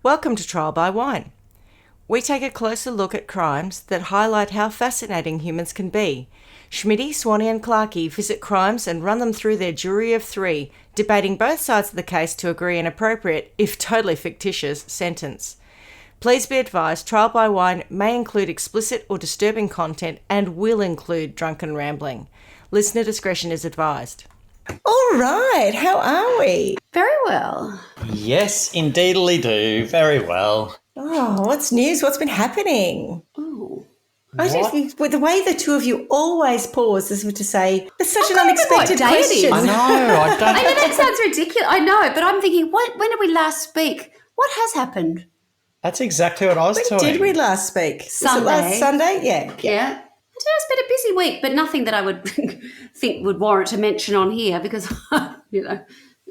Welcome to Trial by Wine. We take a closer look at crimes that highlight how fascinating humans can be. Schmitty, Swanee and Clarkey visit crimes and run them through their jury of three, debating both sides of the case to agree an appropriate, if totally fictitious, sentence. Please be advised, Trial by Wine may include explicit or disturbing content and will include drunken rambling. Listener discretion is advised. All right, how are we? Very well. Yes, indeedly do. Very well. Oh, what's news? What's been happening? Oh. With the way the two of you always pause as if to say, there's such an unexpected question. I know, I don't... I know that sounds ridiculous. I know, but I'm thinking, when did we last speak? What has happened? That's exactly what I was When did we last speak? Sunday. Was it last Sunday? Yeah. Yeah. I don't know, it's been a busy week, but nothing that I would think would warrant a mention on here because,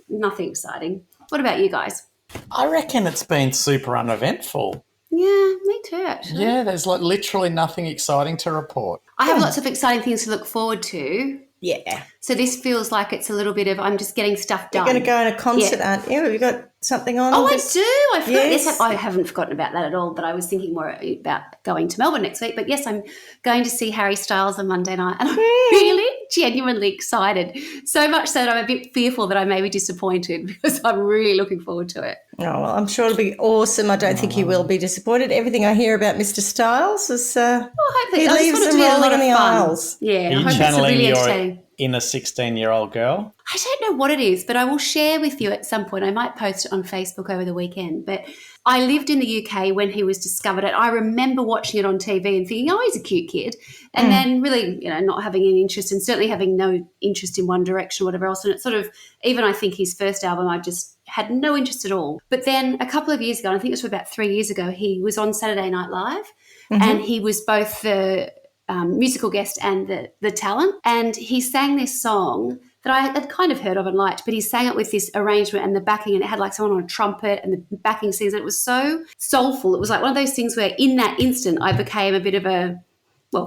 nothing exciting. What about you guys? I reckon it's been super uneventful. Yeah, me too, actually. Yeah, there's literally nothing exciting to report. I have lots of exciting things to look forward to. Yeah. So this feels like it's a little bit of I'm just getting stuff done. You're going to go on a concert, aren't you? Have you got something on? Oh, I do. I forgot. Yes. Yes, I haven't forgotten about that at all, but I was thinking more about going to Melbourne next week. But yes, I'm going to see Harry Styles on Monday night, and I'm really genuinely excited. So much so that I'm a bit fearful that I may be disappointed because I'm really looking forward to it. Oh, well, I'm sure it'll be awesome. I don't think you will be disappointed. Everything I hear about Mr. Styles is hopefully, he I just leaves want it to them be a rolling lot in of the fun. aisles. Yeah, Are I you hope it's channeling really your entertaining. inner 16-year-old girl? I don't know what it is, but I will share with you at some point. I might post it on Facebook over the weekend. But I lived in the UK when he was discovered. And I remember watching it on TV and thinking, oh, he's a cute kid. And then really, not having any interest and certainly having no interest in One Direction or whatever else. And it's sort of, even I think his first album, I just had no interest at all. But then a couple of years ago, and I think it was about 3 years ago, he was on Saturday Night Live and he was both the musical guest and the talent. And he sang this song that I had kind of heard of and liked, but he sang it with this arrangement and the backing, and it had like someone on a trumpet and the backing sings. And it was so soulful. It was like one of those things where in that instant I became a bit of a,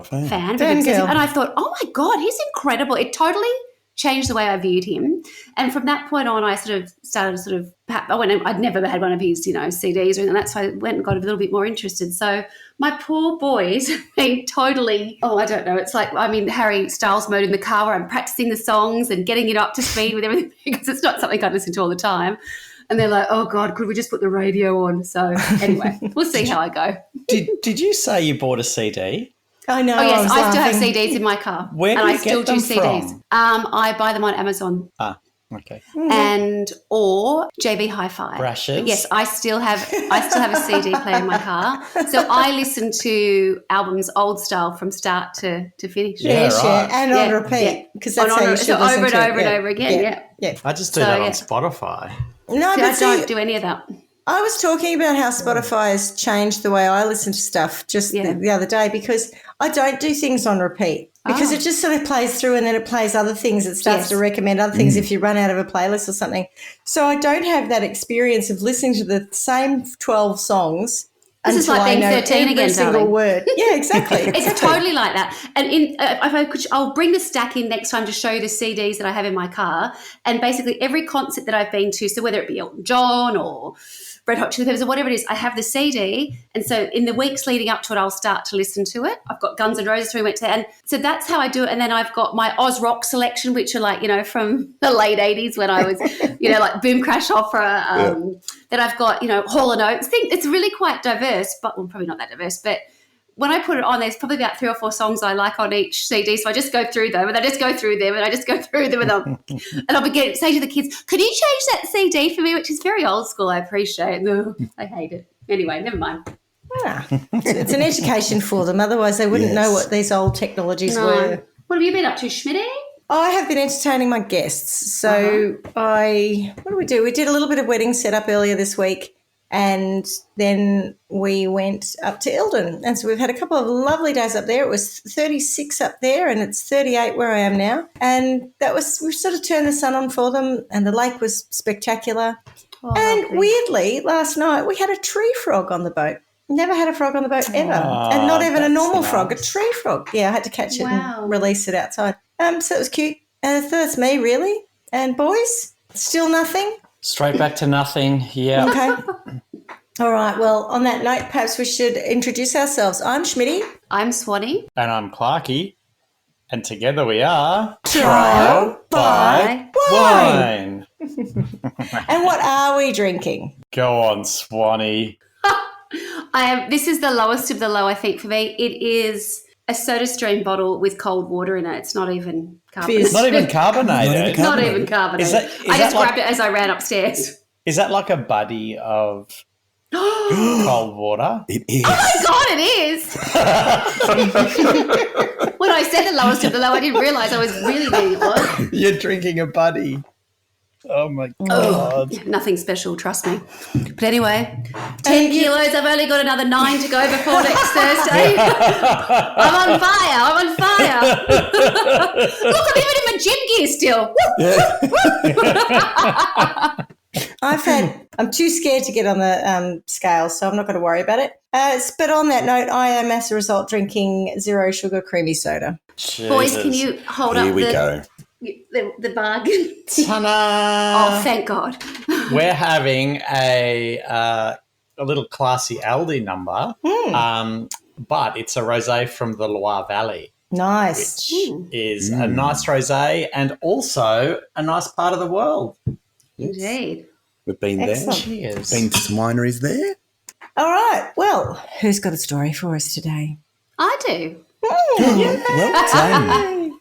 fan of him. And I thought, oh my God, he's incredible. It totally changed the way I viewed him. And from that point on, I sort of started I'd never had one of his, CDs or anything. That's why I went and got a little bit more interested. So my poor boys have been totally, I don't know. It's like, Harry Styles mode in the car where I'm practicing the songs and getting it up to speed with everything because it's not something I listen to all the time. And they're like, oh God, could we just put the radio on? So anyway, we'll see how I go. Did you say you bought a CD? I know. Oh, yes, I still have CDs in my car. Where do you get them CDs. from? I buy them on Amazon. Ah, okay. And or JB Hi-Fi. Brushes. Yes, I still have a CD player in my car. So I listen to albums old style from start to finish. Yeah, right. And on repeat because that's how you should so listen over and to over it. and over again. Yeah. I just do that on Spotify. No, So but I don't do any of that. I was talking about how Spotify has changed the way I listen to stuff just the other day because I don't do things on repeat because it just sort of plays through and then it plays other things. It starts to recommend other things if you run out of a playlist or something. So I don't have that experience of listening to the same 12 songs. This is like being 13 again, single darling. word. Yeah, exactly. It's totally like that. And I'll bring the stack in next time to show you the CDs that I have in my car. And basically every concert that I've been to, so whether it be Elton John or Red Hot Chili Peppers or whatever it is, I have the CD. And so in the weeks leading up to it, I'll start to listen to it. I've got Guns N' Roses, we went to, and so that's how I do it. And then I've got my Oz Rock selection, which are like, from the late 80s when I was, like Boom Crash Opera. Then I've got, Hall & Oates. It's really quite diverse, but probably not that diverse. But when I put it on, there's probably about 3 or 4 songs I like on each CD. So I just go through them and I just go through them and I just go through them and I'll say to the kids, "Can you change that CD for me?" Which is very old school. I appreciate. No, I hate it. Anyway, never mind. It's an education for them. Otherwise, they wouldn't know what these old technologies were. What have you been up to, Schmitty? I have been entertaining my guests. So what do? We did a little bit of wedding setup earlier this week and then we went up to Eildon. And so we've had a couple of lovely days up there. It was 36 up there and it's 38 where I am now. And we sort of turned the sun on for them and the lake was spectacular. Oh, and lovely. Weirdly, last night we had a tree frog on the boat. Never had a frog on the boat ever. And not even a normal frog, a tree frog. Yeah, I had to catch it and release it outside. So it was cute. So that's me, really. And boys, still nothing? Straight back to nothing, yeah. Okay. All right. Well, on that note, perhaps we should introduce ourselves. I'm Schmitty. I'm Swanee. And I'm Clarky. And together we are Trial by Wine. And what are we drinking? Go on, Swanee. This is the lowest of the low, I think, for me. It is a SodaStream bottle with cold water in it. It's not even carbonated. Fizz. Not even carbonated. Not even carbonated. I just grabbed it as I ran upstairs. Is that like a buddy of cold water? It is. Oh my God, it is. When I said the lowest of the low, I didn't realise I was really meaning it was. You're drinking a buddy. Oh, my God. Yeah, nothing special, trust me. But anyway, 10 kilos. I've only got another 9 to go before next Thursday. I'm on fire. Look, I'm even in my gym gear still. I'm too scared to get on the scale, so I'm not going to worry about it. But on that note, I am, as a result, drinking zero sugar creamy soda. Jesus. Boys, can you hold Here up we go. the bargain? Ta-da! Oh, thank God. We're having a little classy Aldi number, but it's a rosé from the Loire Valley, Nice. which is a nice rosé and also a nice part of the world. Indeed. We've been Excellent. there. Cheers. Been to some wineries there. All right. Well, who's got a story for us today? I do. Well done.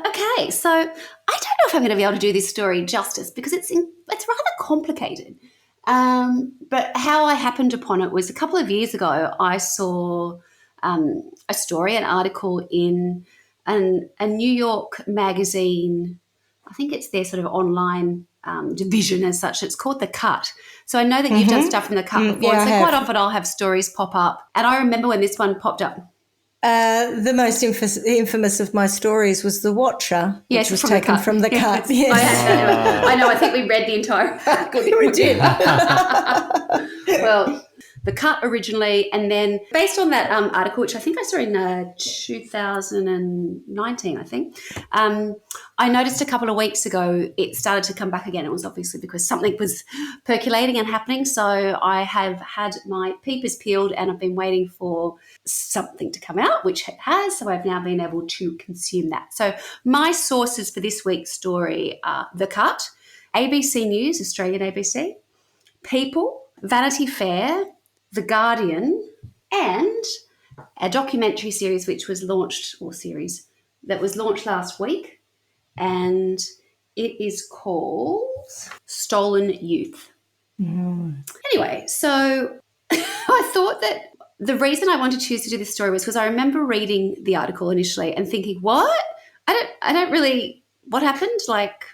Okay, so I don't know if I'm going to be able to do this story justice because it's rather complicated. But how I happened upon it was a couple of years ago. I saw a story, an article in a New York magazine. I think it's their sort of online division as such. It's called The Cut. So I know that you've done stuff from The Cut before. yeah, I so have. quite often I'll have stories pop up. And I remember when this one popped up. The most infamous of my stories was The Watcher, Yes, which was from The taken Cut. from The Cut. I Yes. had I know. I think we read the entire article. We did. Well, The Cut originally, and then based on that article, which I think I saw in 2019, I think, I noticed a couple of weeks ago it started to come back again. It was obviously because something was percolating and happening. So I have had my peepers peeled and I've been waiting for something to come out, which it has. So I've now been able to consume that. So my sources for this week's story are The Cut, ABC News, Australian ABC, People, Vanity Fair, The Guardian, and a documentary series which was launched, or series that was launched last week, and it is called Stolen Youth. Anyway, so I thought that the reason I wanted to choose to do this story was because I remember reading the article initially and thinking, what? I don't really, what happened? Like,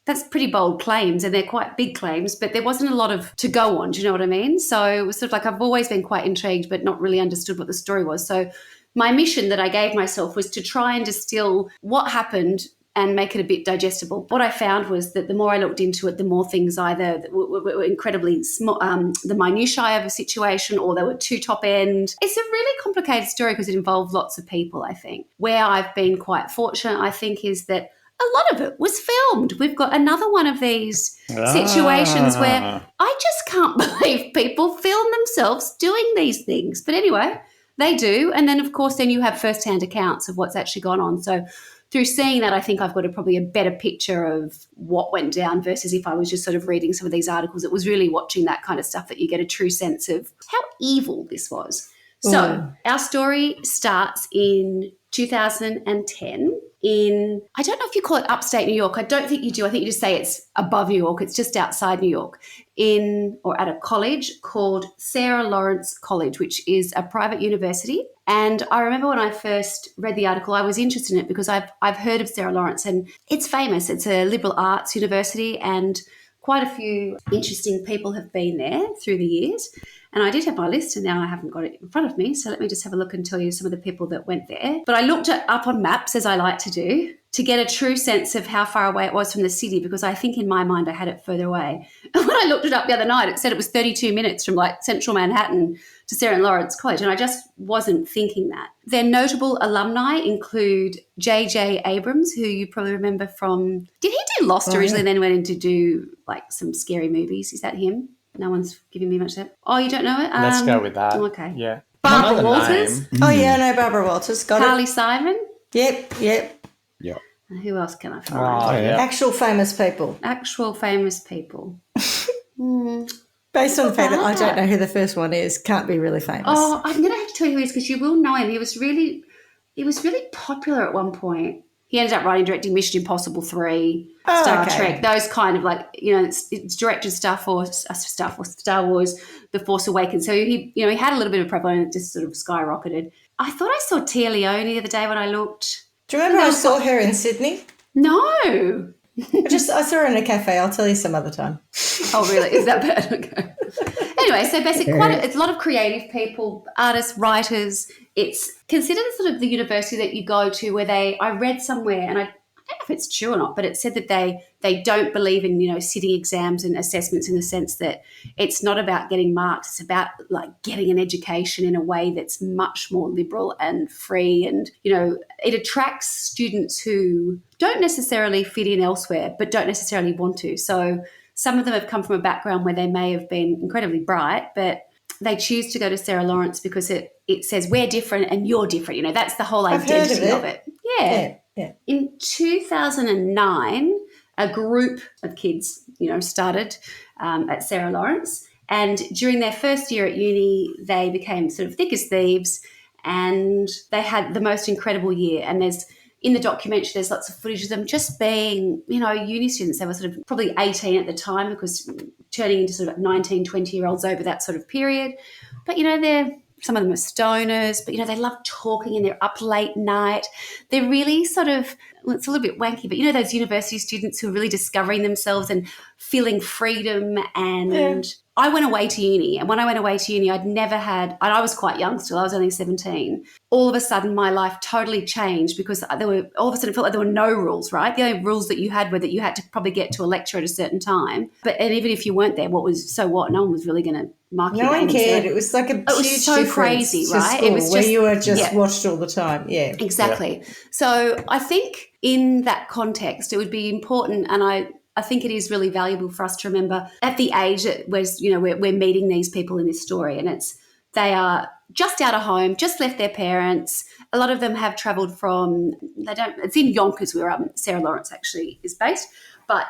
that's pretty bold claims and they're quite big claims, but there wasn't a lot of to go on. Do you know what I mean? So it was sort of like I've always been quite intrigued but not really understood what the story was. So my mission that I gave myself was to try and distill what happened and make it a bit digestible. What I found was that the more I looked into it, the more things either were incredibly small, the minutiae of a situation, or they were too top end. It's a really complicated story because it involved lots of people, I think. Where I've been quite fortunate, I think, is that a lot of it was filmed. We've got another one of these situations where I just can't believe people film themselves doing these things. But anyway, they do. And then, of course, then you have first-hand accounts of what's actually gone on. So through seeing that, I think I've got probably a better picture of what went down versus if I was just sort of reading some of these articles. It was really watching that kind of stuff that you get a true sense of how evil this was. So our story starts in 2010 in, I don't know if you call it upstate New York. I don't think you do. I think you just say it's above New York. It's just outside New York at a college called Sarah Lawrence College, which is a private university. And I remember when I first read the article, I was interested in it because I've heard of Sarah Lawrence and it's famous. It's a liberal arts university and quite a few interesting people have been there through the years. And I did have my list and now I haven't got it in front of me. So let me just have a look and tell you some of the people that went there. But I looked it up on maps, as I like to do, to get a true sense of how far away it was from the city, because I think in my mind I had it further away. And when I looked it up the other night, it said it was 32 minutes from like central Manhattan to Sarah Lawrence College. And I just wasn't thinking that. Their notable alumni include J.J. Abrams, who you probably remember from, did he do Lost originally and then went in to do like some scary movies? Is that him? No one's giving me much there. Oh, you don't know it? Let's go with that. Okay. Yeah. Barbara I know the Walters? name. Oh, yeah, I know Barbara Walters. Got Carly it. Simon? Yep. Yeah. And who else can I find? Oh, yeah. Actual famous people. Actual famous people. Based on the fact that I bad. don't know who the first one is, can't be really famous. Oh, I'm going to have to tell you who he is because you will know him. He was really popular at one point. He ended up writing and directing Mission Impossible 3, Star Trek, those kind of like, it's directed stuff or Star Wars, The Force Awakens. So he had a little bit of prevalence and it just sort of skyrocketed. I thought I saw Tia Leone the other day when I looked. Do you remember I saw her in Sydney? No. I saw her in a cafe. I'll tell you some other time. Oh, really? Is that bad? Okay. Anyway, so basically it's a lot of creative people, artists, writers. It's considered sort of the university that you go to where I read somewhere, and I don't know if it's true or not, but it said that they don't believe in, sitting exams and assessments in the sense that it's not about getting marks. It's about like getting an education in a way that's much more liberal and free. And, it attracts students who don't necessarily fit in elsewhere, but don't necessarily want to. So some of them have come from a background where they may have been incredibly bright, but they choose to go to Sarah Lawrence because it says we're different and you're different. That's the whole identity of it. Yeah. In 2009, a group of kids, started at Sarah Lawrence. And during their first year at uni, they became sort of thick as thieves and they had the most incredible year. And in the documentary, there's lots of footage of them just being, uni students. They were sort of probably 18 at the time because turning into sort of 19, 20-year-olds over that sort of period. But, some of them are stoners, but, they love talking and they're up late night. They're really sort of, well, it's a little bit wanky, but, those university students who are really discovering themselves and feeling freedom. And I went away to uni. And when I went away to uni, and I was quite young still. I was only 17. All of a sudden, my life totally changed because all of a sudden it felt like there were no rules, right? The only rules that you had were that you had to probably get to a lecture at a certain time. And even if you weren't there, so what? No one was really going to mark you. No one cared. It was like a huge so crazy, right? It was where you were just watched all the time. Yeah, exactly. Yeah. So I think in that context, it would be important, and I think it is really valuable for us to remember at the age that we're meeting these people in this story, and they are just out of home, just left their parents. A lot of them have travelled it's in Yonkers where Sarah Lawrence actually is based, but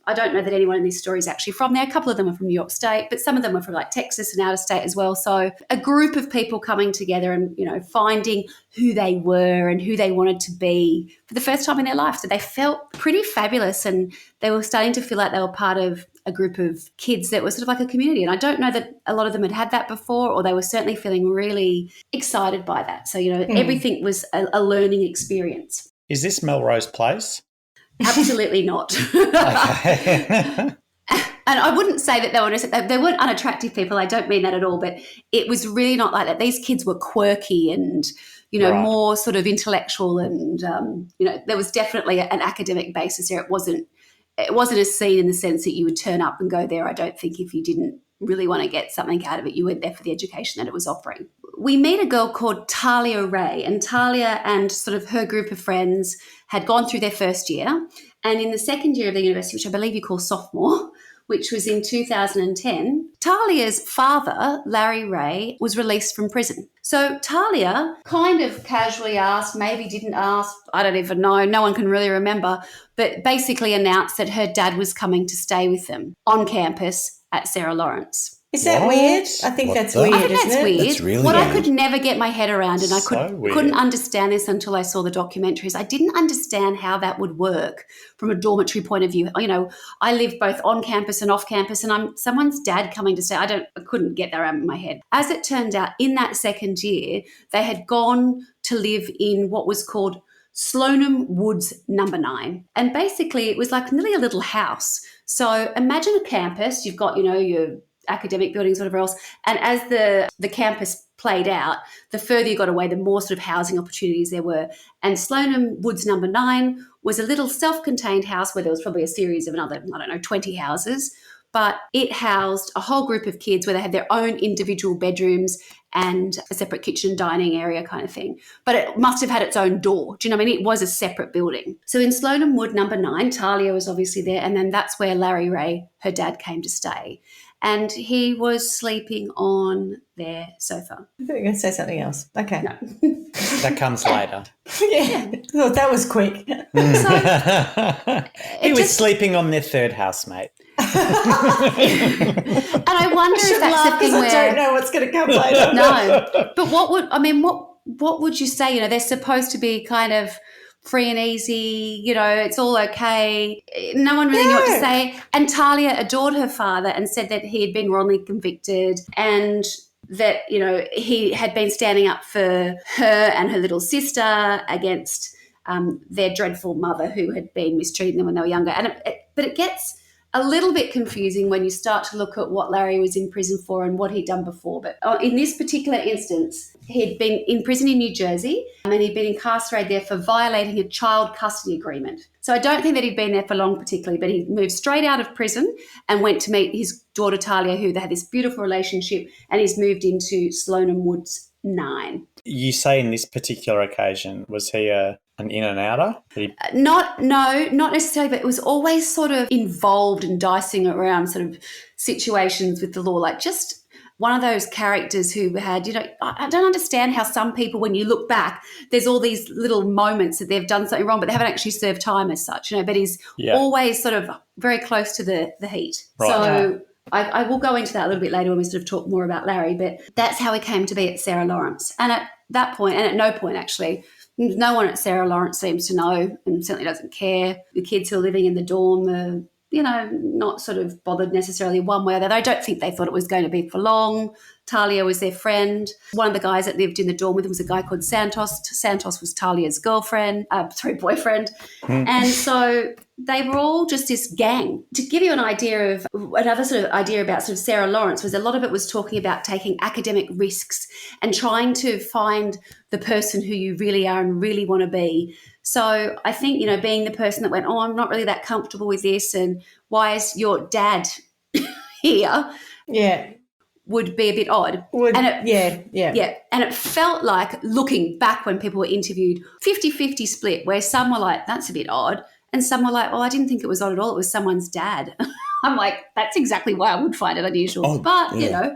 I don't know that anyone in this story is actually from there. A couple of them are from New York State, but some of them are from like Texas and out of state as well. So a group of people coming together and, finding who they were and who they wanted to be for the first time in their life. So they felt pretty fabulous and they were starting to feel like they were part of a group of kids that was sort of like a community. And I don't know that a lot of them had that before, or they were certainly feeling really excited by that. So, everything was a learning experience. Is this Melrose Place? Absolutely not. Okay. And I wouldn't say that they weren't unattractive people. I don't mean that at all. But it was really not like that. These kids were quirky and, right, more sort of intellectual. And, there was definitely an academic basis there. It wasn't a scene in the sense that you would turn up and go there. I don't think if you didn't really want to get something out of it, you went there for the education that it was offering. We meet a girl called Talia Ray, and Talia and sort of her group of friends had gone through their first year. And in the second year of the university, which I believe you call sophomore, which was in 2010, Talia's father, Larry Ray, was released from prison. So Talia kind of casually asked, maybe didn't ask, I don't even know, no one can really remember, but basically announced that her dad was coming to stay with them on campus at Sarah Lawrence. Is that weird? I think that's weird, I think that's weird. That's really what weird. I could never get my head around, and I couldn't understand this until I saw the documentaries. I didn't understand how that would work from a dormitory point of view. I live both on campus and off campus, and I'm someone's dad coming to stay. I couldn't get that around my head. As it turned out, in that second year, they had gone to live in what was called Sloanham Woods number 9. And basically it was like nearly a little house. So imagine a campus, you've got, your academic buildings, whatever else. And as the campus played out, the further you got away, the more sort of housing opportunities there were. And Sloanham Woods number 9 was a little self-contained house where there was probably a series of another, 20 houses. But it housed a whole group of kids where they had their own individual bedrooms and a separate kitchen and dining area kind of thing. But it must have had its own door. Do you know what I mean? It was a separate building. So in Sloanham Wood number 9, Talia was obviously there. And then that's where Larry Ray, her dad, came to stay. and he was sleeping on their sofa. I thought you were going to say something else. Okay. No. That comes later. Yeah. Oh, that was quick. He was sleeping on their third housemate. And I wonder if that's the thing I where don't know what's going to come later. no. But what would you say? They're supposed to be kind of free and easy, it's all okay. No one really knew what to say. And Talia adored her father and said that he had been wrongly convicted and that, he had been standing up for her and her little sister against their dreadful mother who had been mistreating them when they were younger. But it gets a little bit confusing when you start to look at what Larry was in prison for and what he'd done before. But in this particular instance, he'd been in prison in New Jersey and he'd been incarcerated there for violating a child custody agreement. So I don't think that he'd been there for long particularly, but he moved straight out of prison and went to meet his daughter Talia, who they had this beautiful relationship, and he's moved into Sloanham Woods 9. You say in this particular occasion, was he an in and outer? Not necessarily, but it was always sort of involved and dicing around sort of situations with the law, like just one of those characters who had, I don't understand how some people, when you look back, there's all these little moments that they've done something wrong, but they haven't actually served time as such, but he's always sort of very close to the heat. Right. So I will go into that a little bit later when we sort of talk more about Larry, but that's how he came to be at Sarah Lawrence. And at that point, and at no point actually, no one at Sarah Lawrence seems to know and certainly doesn't care. The kids who are living in the dorm are, not sort of bothered necessarily one way or the other. I don't think they thought it was going to be for long. Talia was their friend. One of the guys that lived in the dorm with them was a guy called Santos. Santos was Talia's boyfriend. And so they were all just this gang. To give you an idea of another sort of idea about sort of Sarah Lawrence was a lot of it was talking about taking academic risks and trying to find the person who you really are and really want to be. So I think, being the person that went, I'm not really that comfortable with this, and why is your dad here? Yeah. Would be a bit odd. And it felt like, looking back when people were interviewed, 50-50 split, where some were like, that's a bit odd, and some were like, I didn't think it was odd at all. It was someone's dad. I'm like, that's exactly why I would find it unusual. Oh, but, yeah.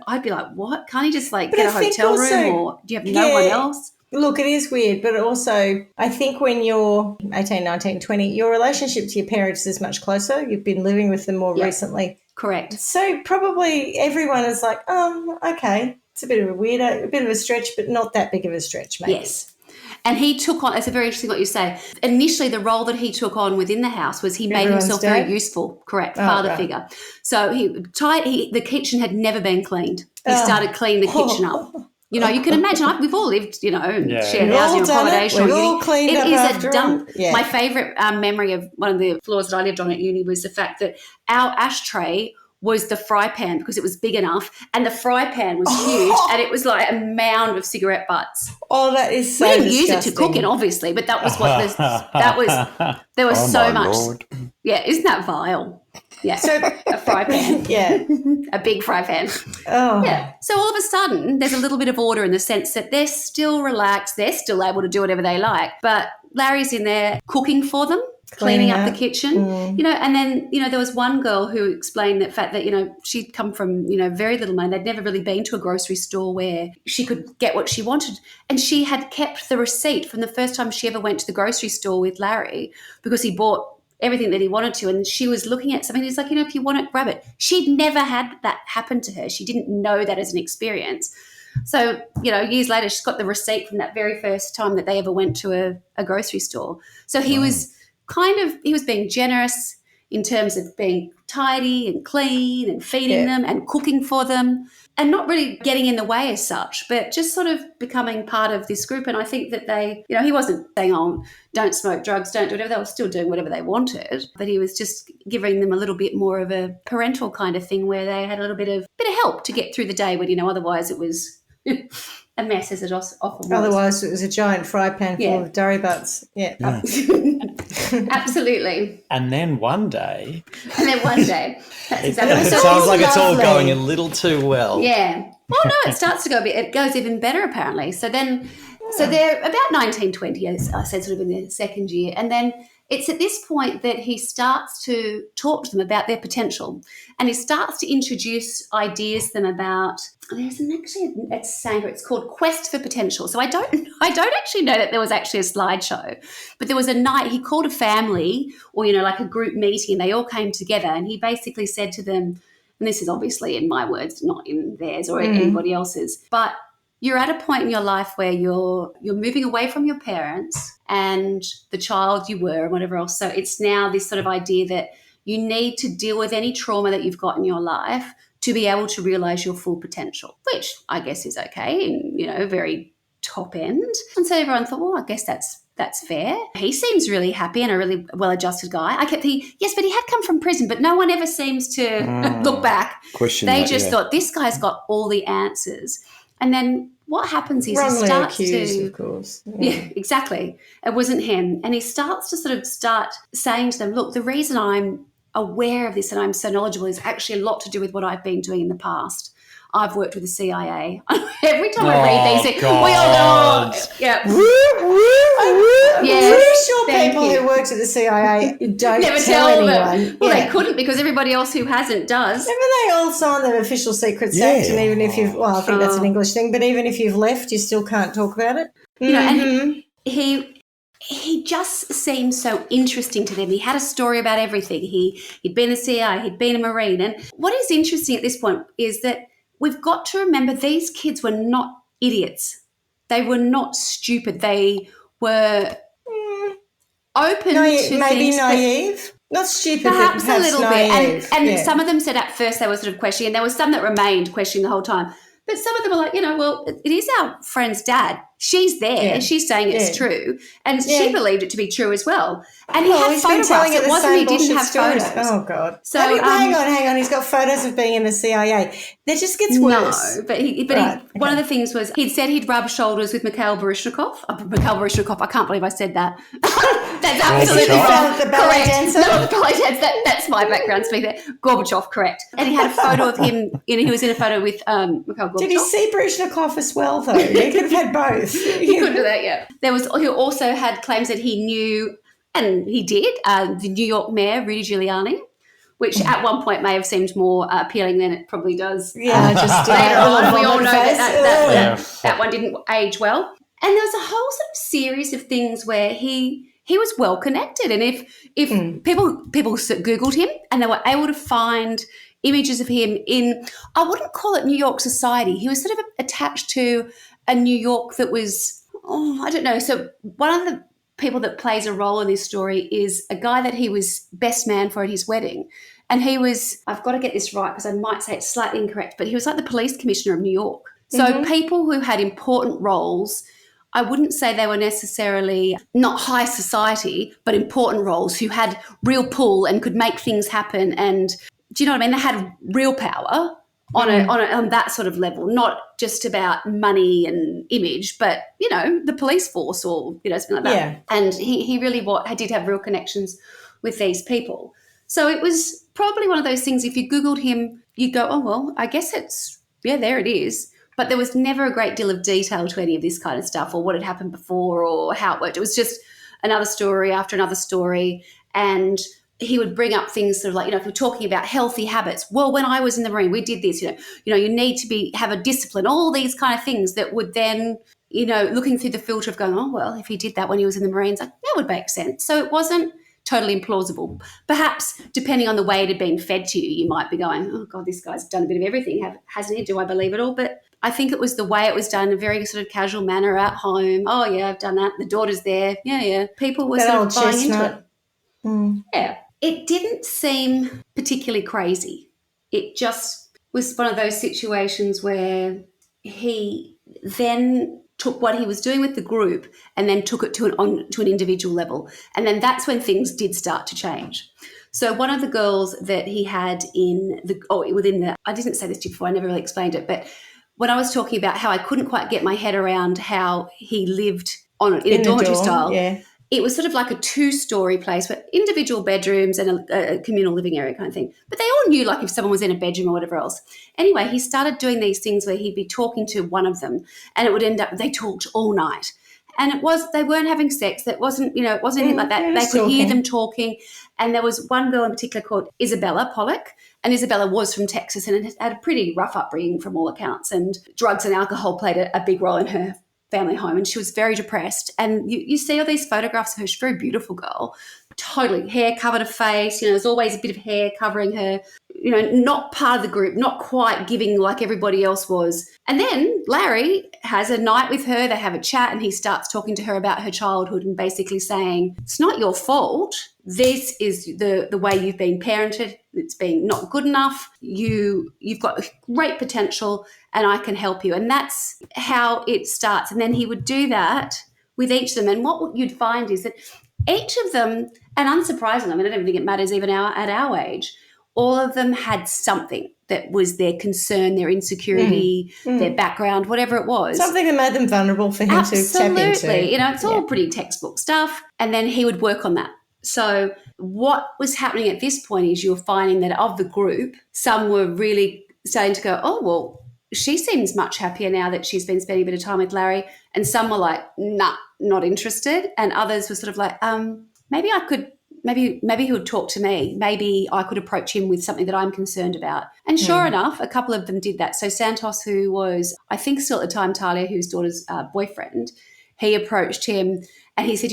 I'd be like, what? Can't he just get a hotel room, or do you have no one else? Look, it is weird, but also I think when you're 18, 19, 20, your relationship to your parents is much closer. You've been living with them more recently. Correct. So probably everyone is like, okay, it's a bit of a stretch, but not that big of a stretch, maybe. Yes. And he took on, it's very interesting what you say, initially the role that he took on within the house was he made himself very useful, father figure. So the kitchen had never been cleaned. He started cleaning the kitchen up. You can imagine, we've all lived, shared housing, accommodation. We've all cleaned up after a dump. Yeah. My favourite memory of one of the floors that I lived on at uni was the fact that our ashtray was the fry pan because it was big enough, and the fry pan was huge, and it was like a mound of cigarette butts. Oh, that is so We didn't disgusting. use it to cook in, obviously, but that was there was so much. Lord. Yeah, isn't that vile? Yeah, So, a fry pan. yeah. A big fry pan. Oh. Yeah. So all of a sudden, there's a little bit of order in the sense that they're still relaxed, they're still able to do whatever they like, but Larry's in there cooking for them, cleaning up the kitchen, and then, there was one girl who explained the fact that, she'd come from, very little money. They'd never really been to a grocery store where she could get what she wanted. And she had kept the receipt from the first time she ever went to the grocery store with Larry because he bought everything that he wanted to. And she was looking at something. He's like, if you want it, grab it. She'd never had that happen to her. She didn't know that as an experience. So, years later, she's got the receipt from that very first time that they ever went to a grocery store. So he was he was being generous in terms of being tidy and clean and feeding them and cooking for them and not really getting in the way as such, but just sort of becoming part of this group. And I think that they, he wasn't saying, don't smoke drugs, don't do whatever. They were still doing whatever they wanted, but he was just giving them a little bit more of a parental kind of thing where they had a little bit of help to get through the day when, otherwise it was a mess, as it often was. Otherwise, it was a giant fry pan full of durry butts. Yeah. Absolutely. And then one day... That's exactly it sounds like it's all going a little too well. Yeah. Well, no, it starts to go a bit... It goes even better, apparently. So then... So they're about 1920, as I said, sort of in their second year. And then it's at this point that he starts to talk to them about their potential, and he starts to introduce ideas to them about, there's a saying, it's called Quest for Potential. So I don't actually know that there was actually a slideshow, but there was a night he called a family, or, like a group meeting, and they all came together, and he basically said to them, and this is obviously in my words, not in theirs or anybody else's, but you're at a point in your life where you're moving away from your parents and the child you were and whatever else. So it's now this sort of idea that you need to deal with any trauma that you've got in your life to be able to realize your full potential, which I guess is okay in, very top end. And so everyone thought, well, I guess that's fair. He seems really happy and a really well-adjusted guy. I kept thinking, yes, but he had come from prison, but no one ever seems to look back. They just thought, this guy's got all the answers. And then what happens is wrongly he starts accused, to, of course. yeah, exactly. It wasn't him. And he starts to sort of start saying to them, look, the reason I'm aware of this and I'm so knowledgeable is actually a lot to do with what I've been doing in the past. I've worked with the CIA. Every time I read these, we all go, yeah. I'm pretty sure people who worked at the CIA don't never tell anyone. them. Well, they couldn't, because everybody else who hasn't does. Remember they all signed the Official Secrets Act, and even if you've, I think that's an English thing, but even if you've left, you still can't talk about it. And he just seemed so interesting to them. He had a story about everything. He'd been a CIA, he'd been a Marine. And what is interesting at this point is that we've got to remember these kids were not idiots. They were not stupid. They were open to maybe things. naive. Not stupid, Perhaps but a little naive. bit. And some of them said at first they were sort of questioning, and there was some that remained questioning the whole time. But some of them are like, well, it is our friend's dad. She's there. Yeah. She's saying it's true. And she believed it to be true as well. And he Well, had he's been photographs. telling it It wasn't he didn't have stories. photos. Oh, God. So, hang on. He's got photos of being in the CIA. That just gets worse. No, but one of the things was he'd said he'd rub shoulders with Mikhail Baryshnikov. I can't believe I said that. That's absolutely wrong. The ballet dancer? No, the ballet dancer. That's my background speaker. Gorbachev, correct. And he had a photo of him. He was in a photo with Mikhail Gorbachev. Did he see Baryshnikov as well, though? He could have had both. He could do that, yeah. He also had claims that he knew, and he did, the New York mayor, Rudy Giuliani, which at one point may have seemed more appealing than it probably does. Yeah, just later on. We all know that that one didn't age well. And there was a whole sort of series of things where he was well connected. And if people Googled him and they were able to find images of him in, I wouldn't call it New York society. He was sort of attached to a New York that was, I don't know. So one of the people that plays a role in this story is a guy that he was best man for at his wedding. And he was, I've got to get this right because I might say it's slightly incorrect, but he was like the police commissioner of New York. So people who had important roles, I wouldn't say they were necessarily not high society, but important roles who had real pull and could make things happen. And do you know what I mean? They had real power on that sort of level, not just about money and image, but, the police force or, something like that. Yeah. And he really did have real connections with these people. So it was probably one of those things, if you Googled him, you'd go, oh, well, I guess there it is. But there was never a great deal of detail to any of this kind of stuff or what had happened before or how it worked. It was just another story after another story. And he would bring up things sort of like, if we're talking about healthy habits, well, when I was in the Marine, we did this, you need to have a discipline, all these kind of things that would then, looking through the filter of going, oh, well, if he did that when he was in the Marines, that would make sense. So it wasn't totally implausible. Perhaps depending on the way it had been fed to you, you might be going, oh, God, this guy's done a bit of everything, hasn't he? Do I believe it all? But I think it was the way it was done in a very sort of casual manner at home. Oh, yeah, I've done that. The daughter's there. Yeah. People were sort of buying into it. Mm. Yeah. It didn't seem particularly crazy. It just was one of those situations where he then took what he was doing with the group and then took it to an individual level. And then that's when things did start to change. So one of the girls that he had I didn't say this to you before, I never really explained it, but when I was talking about how I couldn't quite get my head around how he lived in a dormitory style, it was sort of like a 2-story place with individual bedrooms and a communal living area kind of thing. But they all knew, like, if someone was in a bedroom or whatever else. Anyway, he started doing these things where he'd be talking to one of them and it would end up, they talked all night. And they weren't having sex. That wasn't, it wasn't anything like that. they're They just could hear talking. them talking. And there was one girl in particular called Isabella Pollock. And Isabella was from Texas and had a pretty rough upbringing from all accounts. And drugs and alcohol played a big role in her family home. And she was very depressed. And you see all these photographs of her. She's a very beautiful girl. Totally. Hair covered her face. There's always a bit of hair covering her. Not part of the group, not quite giving like everybody else was. And then Larry has a night with her. They have a chat and he starts talking to her about her childhood and basically saying, it's not your fault. This is the way you've been parented. It's been not good enough. You've got great potential and I can help you. And that's how it starts. And then he would do that with each of them. And what you'd find is that each of them, and unsurprisingly, I don't think it matters even at our age, all of them had something that was their concern, their insecurity, their background, whatever it was. Something that made them vulnerable for him to tap into. Absolutely. It's all pretty textbook stuff. And then he would work on that. So what was happening at this point is you were finding that of the group, some were really starting to go, oh, well, she seems much happier now that she's been spending a bit of time with Larry. And some were like, nah, not interested. And others were sort of like, maybe I could, maybe he would talk to me. Maybe I could approach him with something that I'm concerned about. And sure enough, a couple of them did that. So Santos, who was, I think still at the time, Talia, whose daughter's boyfriend, he approached him and he said,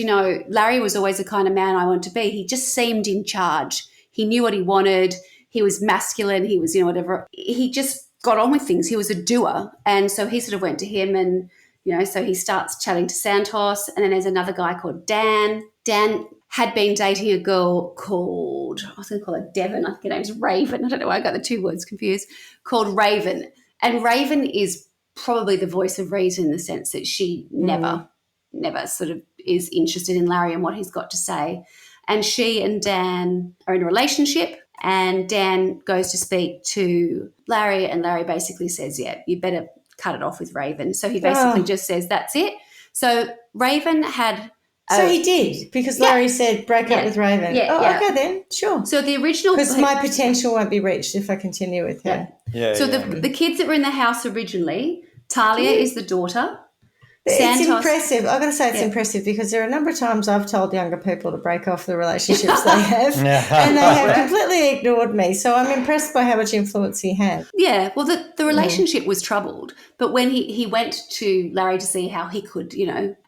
Larry was always the kind of man I wanted to be. He just seemed in charge. He knew what he wanted. He was masculine. He was, whatever. He just got on with things. He was a doer. And so he sort of went to him and, so he starts chatting to Santos. And then there's another guy called Dan. Dan had been dating a girl called, I was going to call her Devon. I think her name's Raven. I don't know why I got the two words confused, called Raven. And Raven is probably the voice of reason in the sense that she never sort of is interested in Larry and what he's got to say. And she and Dan are in a relationship and Dan goes to speak to Larry and Larry basically says, yeah, you better cut it off with Raven. So he basically just says, that's it. So Raven had... So he did, because Larry said break up with Raven. Okay then, sure. So the original... Because my potential won't be reached if I continue with her. The kids that were in the house originally, Talia is the daughter. It's impressive. I've got to say it's impressive because there are a number of times I've told younger people to break off the relationships they have and they have completely ignored me. So I'm impressed by how much influence he had. Yeah, well, the relationship was troubled. But when he went to Larry to see how he could,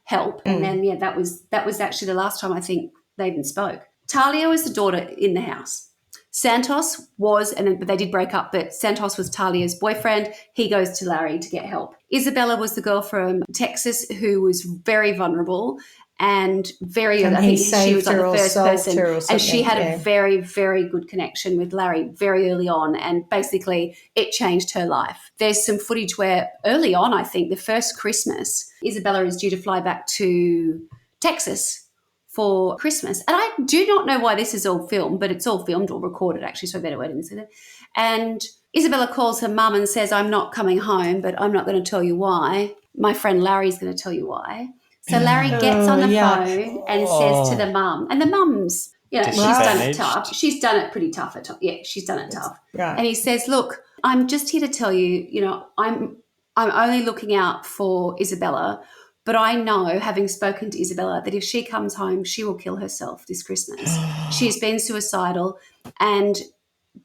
help, and then, that was actually the last time I think they even spoke. Talia was the daughter in the house. Santos was, but they did break up, but Santos was Talia's boyfriend. He goes to Larry to get help. Isabella was the girl from Texas who was very vulnerable and very, I think she was like the first person. And she had a very, very good connection with Larry very early on. And basically it changed her life. There's some footage where early on, I think the first Christmas, Isabella is due to fly back to Texas for Christmas. And I do not know why this is all filmed, but it's all filmed or recorded actually, so I better wait and say that. And Isabella calls her mum and says, I'm not coming home, but I'm not going to tell you why. My friend Larry's going to tell you why. So Larry gets on the phone and says to the mum, and the mum's, she's done it tough. She's done it pretty tough at times. Yeah, she's done it tough. Right. And he says, look, I'm just here to tell you, I'm only looking out for Isabella, but I know, having spoken to Isabella, that if she comes home, she will kill herself this Christmas. She's been suicidal, and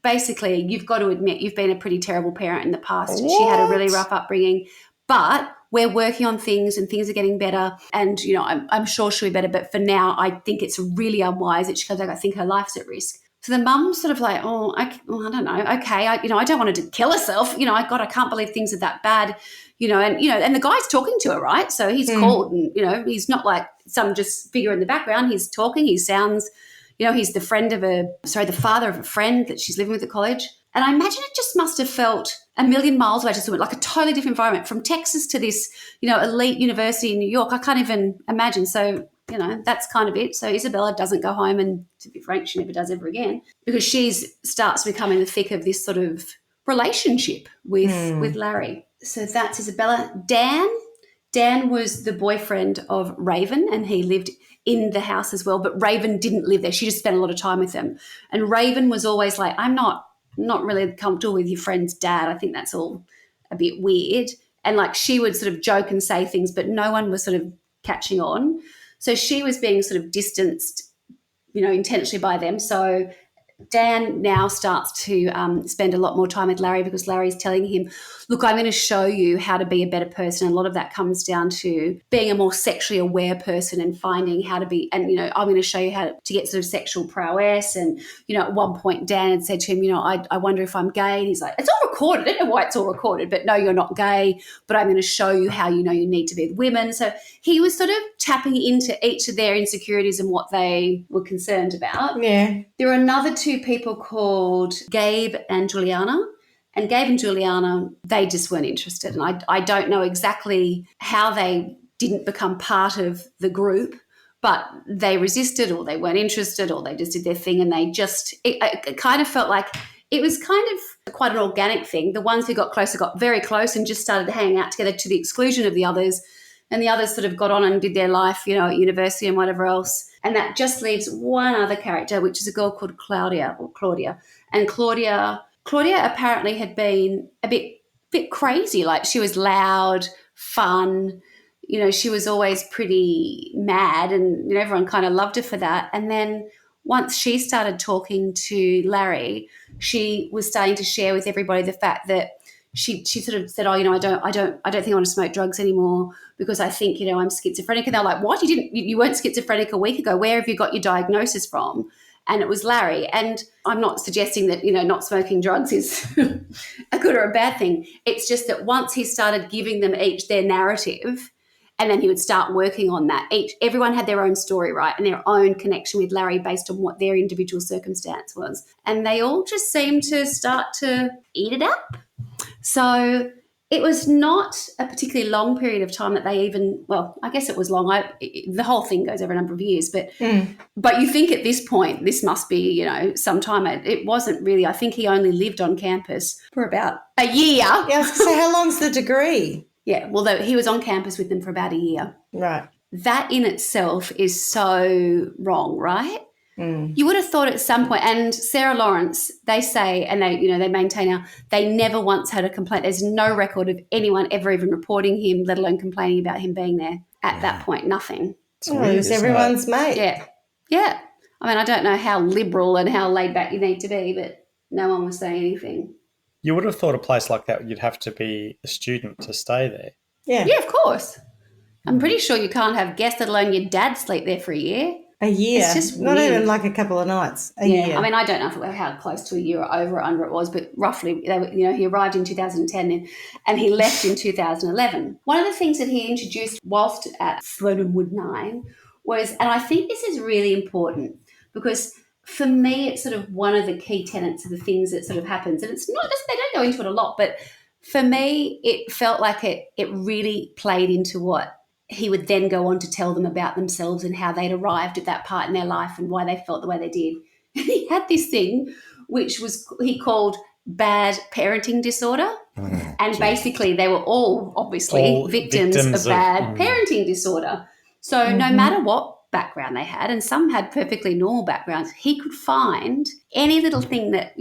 basically you've got to admit you've been a pretty terrible parent in the past. What? She had a really rough upbringing, but we're working on things and things are getting better, and, I'm sure she'll be better, but for now I think it's really unwise that she comes back. I think her life's at risk. So the mum's sort of like, I don't know. Okay, I don't want her to kill herself. I can't believe things are that bad. And the guy's talking to her, right? So he's called and, he's not like some just figure in the background. He's talking. He sounds, he's the father of a friend that she's living with at college. And I imagine it just must have felt a million miles away, just like a totally different environment from Texas to this, elite university in New York. I can't even imagine. So, that's kind of it. So Isabella doesn't go home, and to be frank, she never does ever again, because she starts becoming the thick of this sort of relationship with Larry. So that's Isabella. Dan was the boyfriend of Raven, and he lived in the house as well, but Raven didn't live there. She just spent a lot of time with him. And Raven was always like, I'm not really comfortable with your friend's dad. I think that's all a bit weird. And like she would sort of joke and say things, but no one was sort of catching on. So she was being sort of distanced, intentionally by them. So Dan now starts to spend a lot more time with Larry because Larry's telling him, look, I'm going to show you how to be a better person. And a lot of that comes down to being a more sexually aware person and finding how to be, and, I'm going to show you how to get sort of sexual prowess. And, at one point Dan had said to him, I wonder if I'm gay. And he's like, it's all recorded. I don't know why it's all recorded, but no, you're not gay, but I'm going to show you how, you need to be with women. So he was sort of tapping into each of their insecurities and what they were concerned about. Yeah. There were another two people called Gabe and Juliana. And Gabe and Juliana, they just weren't interested. And I don't know exactly how they didn't become part of the group, but they resisted or they weren't interested or they just did their thing. And they just, it kind of felt like it was kind of quite an organic thing. The ones who got closer got very close and just started hanging out together to the exclusion of the others. And the others sort of got on and did their life, at university and whatever else. And that just leaves one other character, which is a girl called Claudia. And Claudia apparently had been a bit crazy. Like she was loud, fun. She was always pretty mad and, everyone kind of loved her for that. And then once she started talking to Larry, she was starting to share with everybody the fact that she sort of said, I don't think I want to smoke drugs anymore because I think, I'm schizophrenic. And they're like, what? You weren't schizophrenic a week ago. Where have you got your diagnosis from? And it was Larry. And I'm not suggesting that, not smoking drugs is a good or a bad thing. It's just that once he started giving them each their narrative, and then he would start working on that. Everyone had their own story, right, and their own connection with Larry based on what their individual circumstance was. And they all just seemed to start to eat it up. So it was not a particularly long period of time that they even, well, I guess it was long. The whole thing goes over a number of years, but you think at this point, this must be, some time. It wasn't really. I think he only lived on campus for about a year. Yeah, I was going to say, how long's the degree? Yeah, well, he was on campus with them for about a year. Right. That in itself is so wrong, right? You would have thought at some point, and Sarah Lawrence, they say, and they maintain now, they never once had a complaint. There's no record of anyone ever even reporting him, let alone complaining about him being there at that point. Nothing. He was everyone's mate. Yeah. I mean, I don't know how liberal and how laid back you need to be, but no one was saying anything. You would have thought a place like that, you'd have to be a student to stay there. Yeah, of course. I'm pretty sure you can't have guests, let alone your dad sleep there for a year. A year. It's just not weird. even like a couple of nights. A year. I mean, I don't know how close to a year or over or under it was, but roughly, he arrived in 2010 and he left in 2011. One of the things that he introduced whilst at Floatenwood 9 was, and I think this is really important because for me, it's sort of one of the key tenets of the things that sort of happens. And it's not just, they don't go into it a lot, but for me, it felt like it really played into what he would then go on to tell them about themselves and how they'd arrived at that part in their life and why they felt the way they did. And he had this thing which he called bad parenting disorder. And basically they were all obviously victims of bad parenting disorder. So no matter what background they had, and some had perfectly normal backgrounds, he could find any little thing that,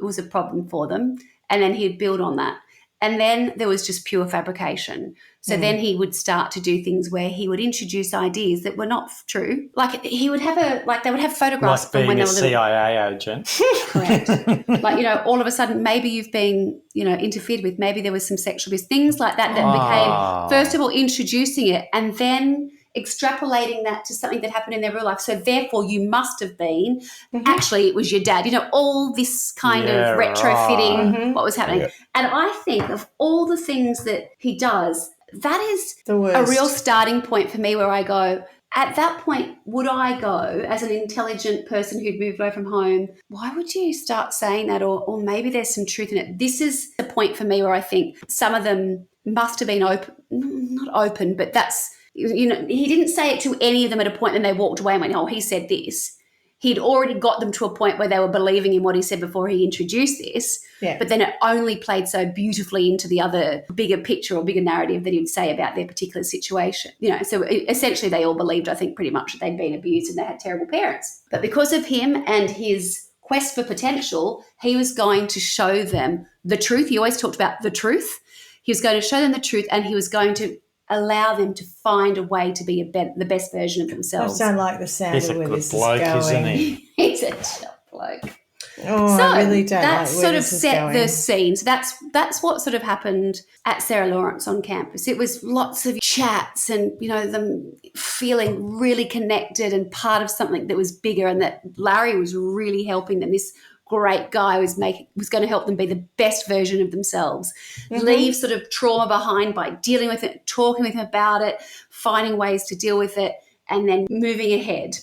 was a problem for them, and then he'd build on that. And then there was just pure fabrication. So then he would start to do things where he would introduce ideas that were not true. Like he would have they would have photographs from when they were little. CIA agent. Correct. Like, all of a sudden, maybe you've been, interfered with. Maybe there was some sexual abuse, things like that became, first of all, introducing it and then extrapolating that to something that happened in their real life. So therefore you must have been, actually it was your dad, all this kind of retrofitting what was happening. Yeah. And I think of all the things that he does, that is a real starting point for me where I go, at that point, would I go as an intelligent person who'd moved away from home, why would you start saying that? Or maybe there's some truth in it. This is the point for me where I think some of them must have been not open, but that's, he didn't say it to any of them at a point and they walked away and went, oh, he said this. He'd already got them to a point where they were believing in what he said before he introduced this. Yeah. But then it only played so beautifully into the other bigger picture or bigger narrative that he'd say about their particular situation. So essentially they all believed, I think, pretty much that they'd been abused and they had terrible parents. But because of him and his quest for potential, he was going to show them the truth. He always talked about the truth. He was going to show them the truth and he was going to allow them to find a way to be the best version of I themselves. don't like the sound He's of a where good this bloke, is going. isn't he? He's a top bloke. Oh, So I really don't that like where sort of this is set going. the scene. So that's what sort of happened at Sarah Lawrence on campus. It was lots of chats and, you know, them feeling really connected and part of something that was bigger, and that Larry was really helping them. This great guy was going to help them be the best version of themselves, leave sort of trauma behind by dealing with it, talking with him about it, finding ways to deal with it, and then moving ahead.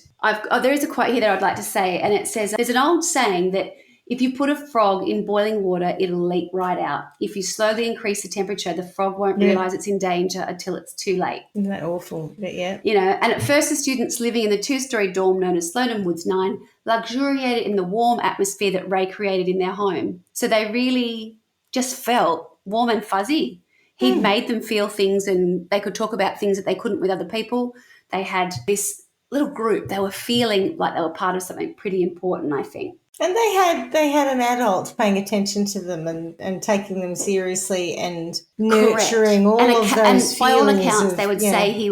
There is a quote here that I'd like to say, and it says, there's an old saying that if you put a frog in boiling water, it'll leap right out. If you slowly increase the temperature, the frog won't realise it's in danger until it's too late. Isn't that awful? But yeah. You know, and at first the students living in the two-storey dorm known as Sloan Woods 9 luxuriated in the warm atmosphere that Ray created in their home. So they really just felt warm and fuzzy. He'd made them feel things, and they could talk about things that they couldn't with other people. They had this little group. They were feeling like they were part of something pretty important, I think. And they had an adult paying attention to them and taking them seriously and nurturing all of those and by all feelings accounts, of, they would say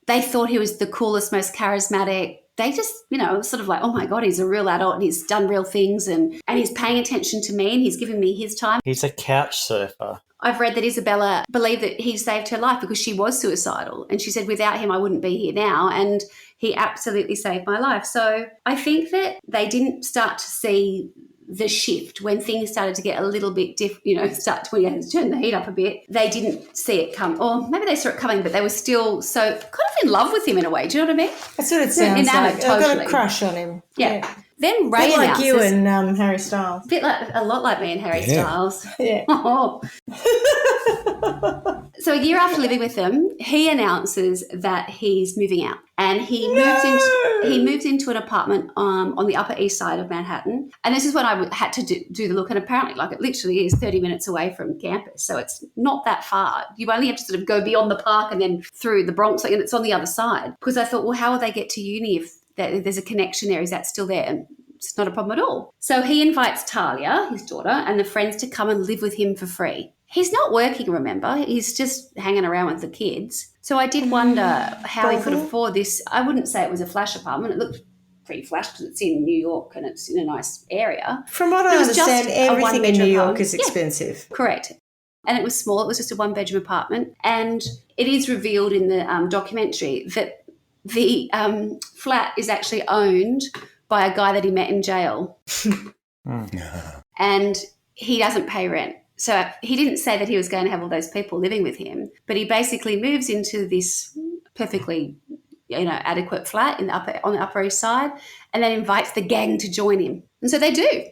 they thought he was the coolest, most charismatic. They just, you know, sort of like, oh my God, he's a real adult and he's done real things and he's paying attention to me and he's giving me his time. He's a couch surfer. I've read that Isabella believed that he saved her life because she was suicidal. And she said, without him, I wouldn't be here now. And he absolutely saved my life. So I think that they didn't start to see the shift when things started to get a little bit different, you know, when you had to turn the heat up a bit. They didn't see it come, or maybe they saw it coming, but they were still so kind of in love with him in a way. Do you know what I mean? That's what it sounds Enamored, like. I've got totally. a crush on him. Yeah. Then Ray Bit like announces, you and Harry Styles. a lot like me and Harry Styles. Yeah. So a year after living with them, he announces that he's moving out, and he moves into an apartment on the Upper East Side of Manhattan. And this is when I had to do the look, and apparently, like, it literally is 30 minutes away from campus, so it's not that far. You only have to sort of go beyond the park and then through the Bronx, and it's on the other side. Because I thought, well, how will they get to uni if there's a connection there? Is that still there? And it's not a problem at all. So he invites Talia, his daughter, and the friends to come and live with him for free. He's not working, remember? He's just hanging around with the kids. So I did wonder how he could afford this. I wouldn't say it was a flash apartment. It looked pretty flash because it's in New York and it's in a nice area. From what I understand, everything in New York is expensive. Correct. And it was small. It was just a one-bedroom apartment. And it is revealed in the documentary that the flat is actually owned by a guy that he met in jail. And he doesn't pay rent. So he didn't say that he was going to have all those people living with him, but he basically moves into this perfectly, you know, adequate flat on the Upper East Side, and then invites the gang to join him. And so they do.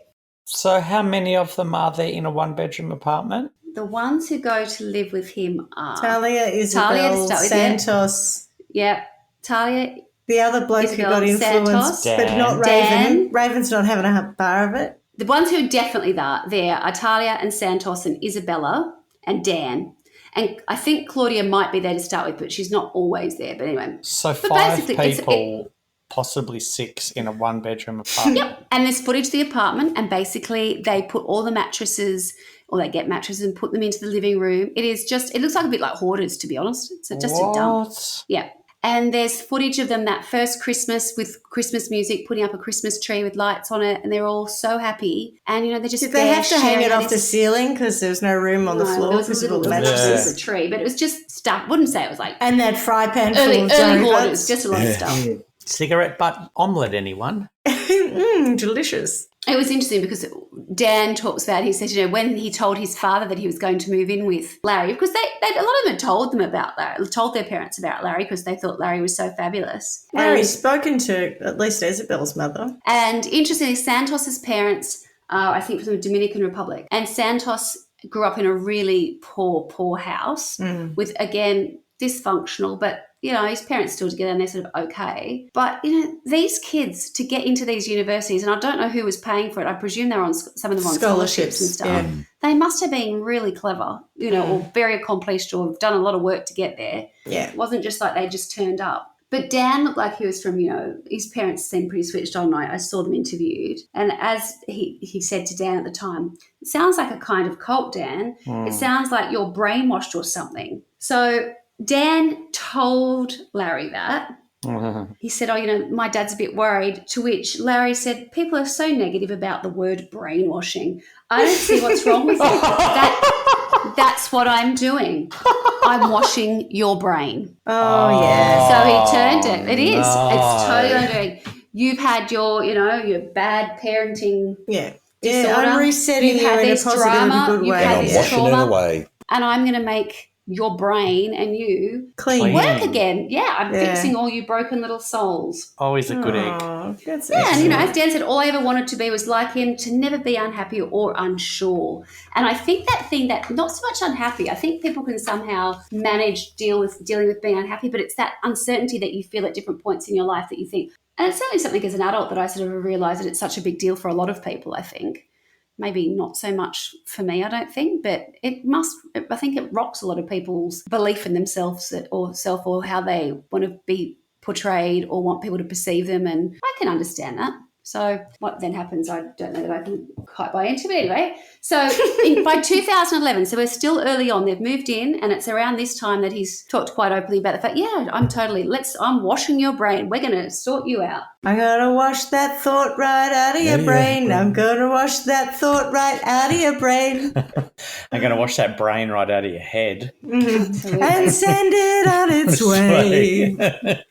So how many of them are there in a one-bedroom apartment? The ones who go to live with him are Talia, Isabel, Santos. Yeah, Talia. The other bloke who got influenced, but not Raven. Dan. Raven's not having a bar of it. The ones who definitely are there are Talia and Santos and Isabella and Dan. And I think Claudia might be there to start with, but she's not always there. But anyway. So 5 people, possibly 6 in a one-bedroom apartment. Yep. And there's footage of the apartment, and basically they put all the mattresses, or they get mattresses and put them into the living room. It looks like a bit like hoarders, to be honest. It's just a dump. Yeah. And there's footage of them that first Christmas with Christmas music, putting up a Christmas tree with lights on it, and they're all so happy. And, you know, they're just Did they have to hang it off the ceiling because there was no room on the floor? There was a little mattresses, a tree, but it was just stuff. Wouldn't say it was like... And that fry pan early full of hoarders, just a lot of stuff. Cigarette butt omelette, anyone? Delicious. It was interesting because Dan talks about, he said, you know, when he told his father that he was going to move in with Larry, because a lot of them had told their parents about Larry because they thought Larry was so fabulous. Larry's spoken to at least Isabel's mother. And interestingly, Santos's parents are, I think, from the Dominican Republic. And Santos grew up in a really poor house with, again, dysfunctional, but, you know, his parents still together and they're sort of okay. But, you know, these kids to get into these universities, and I don't know who was paying for it. I presume they were some of them on scholarships and stuff. Yeah. They must have been really clever, you know, or very accomplished or done a lot of work to get there. Yeah. It wasn't just like they just turned up. But Dan looked like he was from, you know, his parents seemed pretty switched on. I saw them interviewed. And as he said to Dan at the time, it sounds like a kind of cult, Dan. It sounds like you're brainwashed or something. So Dan told Larry that. He said, my dad's a bit worried, to which Larry said, people are so negative about the word brainwashing. I don't see what's wrong with it. That's what I'm doing. I'm washing your brain. Oh, yeah. So he turned it. It is. no. It's totally what I'm doing. You've had your, your bad parenting disorder. I'm resetting You've you had in a this positive drama. and good You've way. had And I'm this washing it trauma. away. And I'm going to make your brain and you Clean. work again. Yeah, I'm Yeah. fixing all you broken little souls. Always a good egg. Oh, that's Yeah, and excellent. as Dan said, all I ever wanted to be was like him, to never be unhappy or unsure. And I think that not so much unhappy, I think people can somehow manage dealing with being unhappy, but it's that uncertainty that you feel at different points in your life that you think, and it's certainly something as an adult that I sort of realised that it's such a big deal for a lot of people, I think. Maybe not so much for me, I don't think, but I think it rocks a lot of people's belief in themselves or how they want to be portrayed or want people to perceive them. And I can understand that. So what then happens, I don't know that I can quite buy into, but anyway. So by 2011, so we're still early on, they've moved in, and it's around this time that he's talked quite openly about the fact, I'm washing your brain. We're going to sort you out. I'm going to wash that thought right out of your brain. I'm going to wash that thought right out of your brain. I'm going to wash that brain right out of your head. And send it on its way.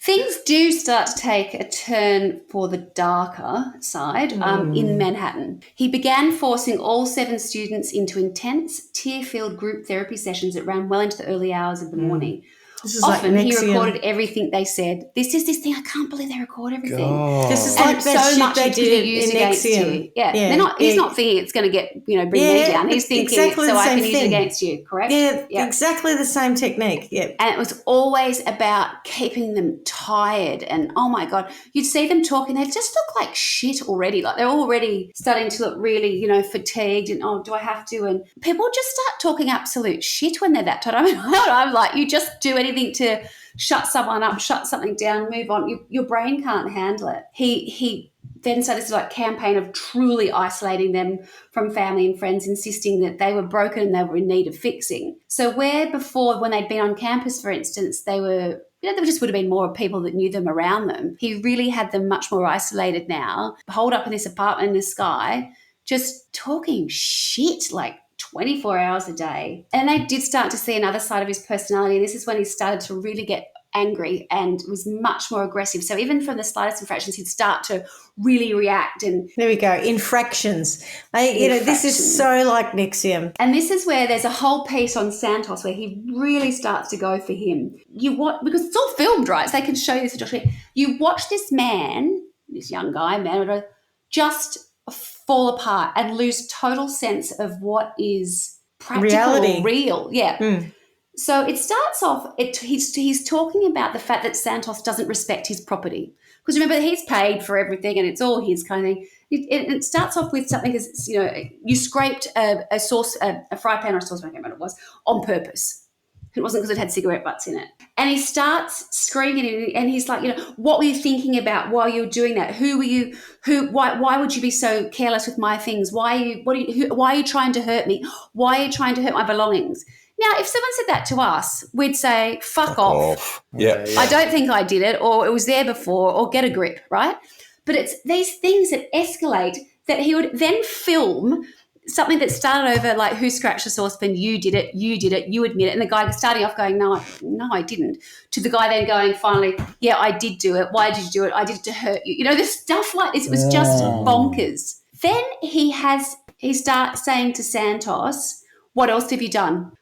Things do start to take a turn for the darker side in Manhattan. He began forcing all 7 students into intense, tear-filled group therapy sessions that ran well into the early hours of the morning. This is Often like he Nexium. recorded everything they said. This is this thing. I can't believe they record everything. God. This is And like that so shit much they it's going to did be used in against Nexium. you. Yeah. He's not thinking it's going to get, bring me down. He's thinking exactly so the I same can use it thing. against you, correct? Yeah, exactly the same technique. Yeah. And it was always about keeping them tired. And, oh, my God, you'd see them talking. They just look like shit already. Like they're already starting to look really, fatigued and, oh, do I have to? And people just start talking absolute shit when they're that tired. I'm like, you just do anything to shut someone up, shut something down, move on. Your brain can't handle it. He then started this campaign of truly isolating them from family and friends, insisting that they were broken and they were in need of fixing. So where before, when they'd been on campus, for instance, they were, there just would have been more people that knew them around them. He really had them much more isolated now, holed up in this apartment in the sky, just talking shit like 24 hours a day. And they did start to see another side of his personality. This is when he started to really get angry and was much more aggressive. So even from the slightest infractions, he'd start to really react. And there we go. Infractions. This is so like Nexium. And this is where there's a whole piece on Santos where he really starts to go for him. Because it's all filmed, right? So they can show you this. You watch this young guy, just fall apart and lose total sense of what is practical reality. Or real. Yeah. So it starts off, he's talking about the fact that Santos doesn't respect his property. Because remember, he's paid for everything and it's all his kind of thing. It starts off with something as, you scraped a fry pan or a saucepan, I can't remember what it was, on purpose. It wasn't because it had cigarette butts in it. And he starts screaming and he's like, what were you thinking about while you were doing that? Who were you? Why would you be so careless with my things? Why are you trying to hurt me? Why are you trying to hurt my belongings? Now, if someone said that to us, we'd say, fuck off. Yeah. I don't think I did it, or it was there before, or get a grip, right? But it's these things that escalate that he would then film something that started over like, who scratched the saucepan? You did it, you admit it. And the guy starting off going, no, I didn't. To the guy then going, finally, yeah, I did do it. Why did you do it? I did it to hurt you. There's stuff like this. It was just bonkers. Then he starts saying to Santos, what else have you done?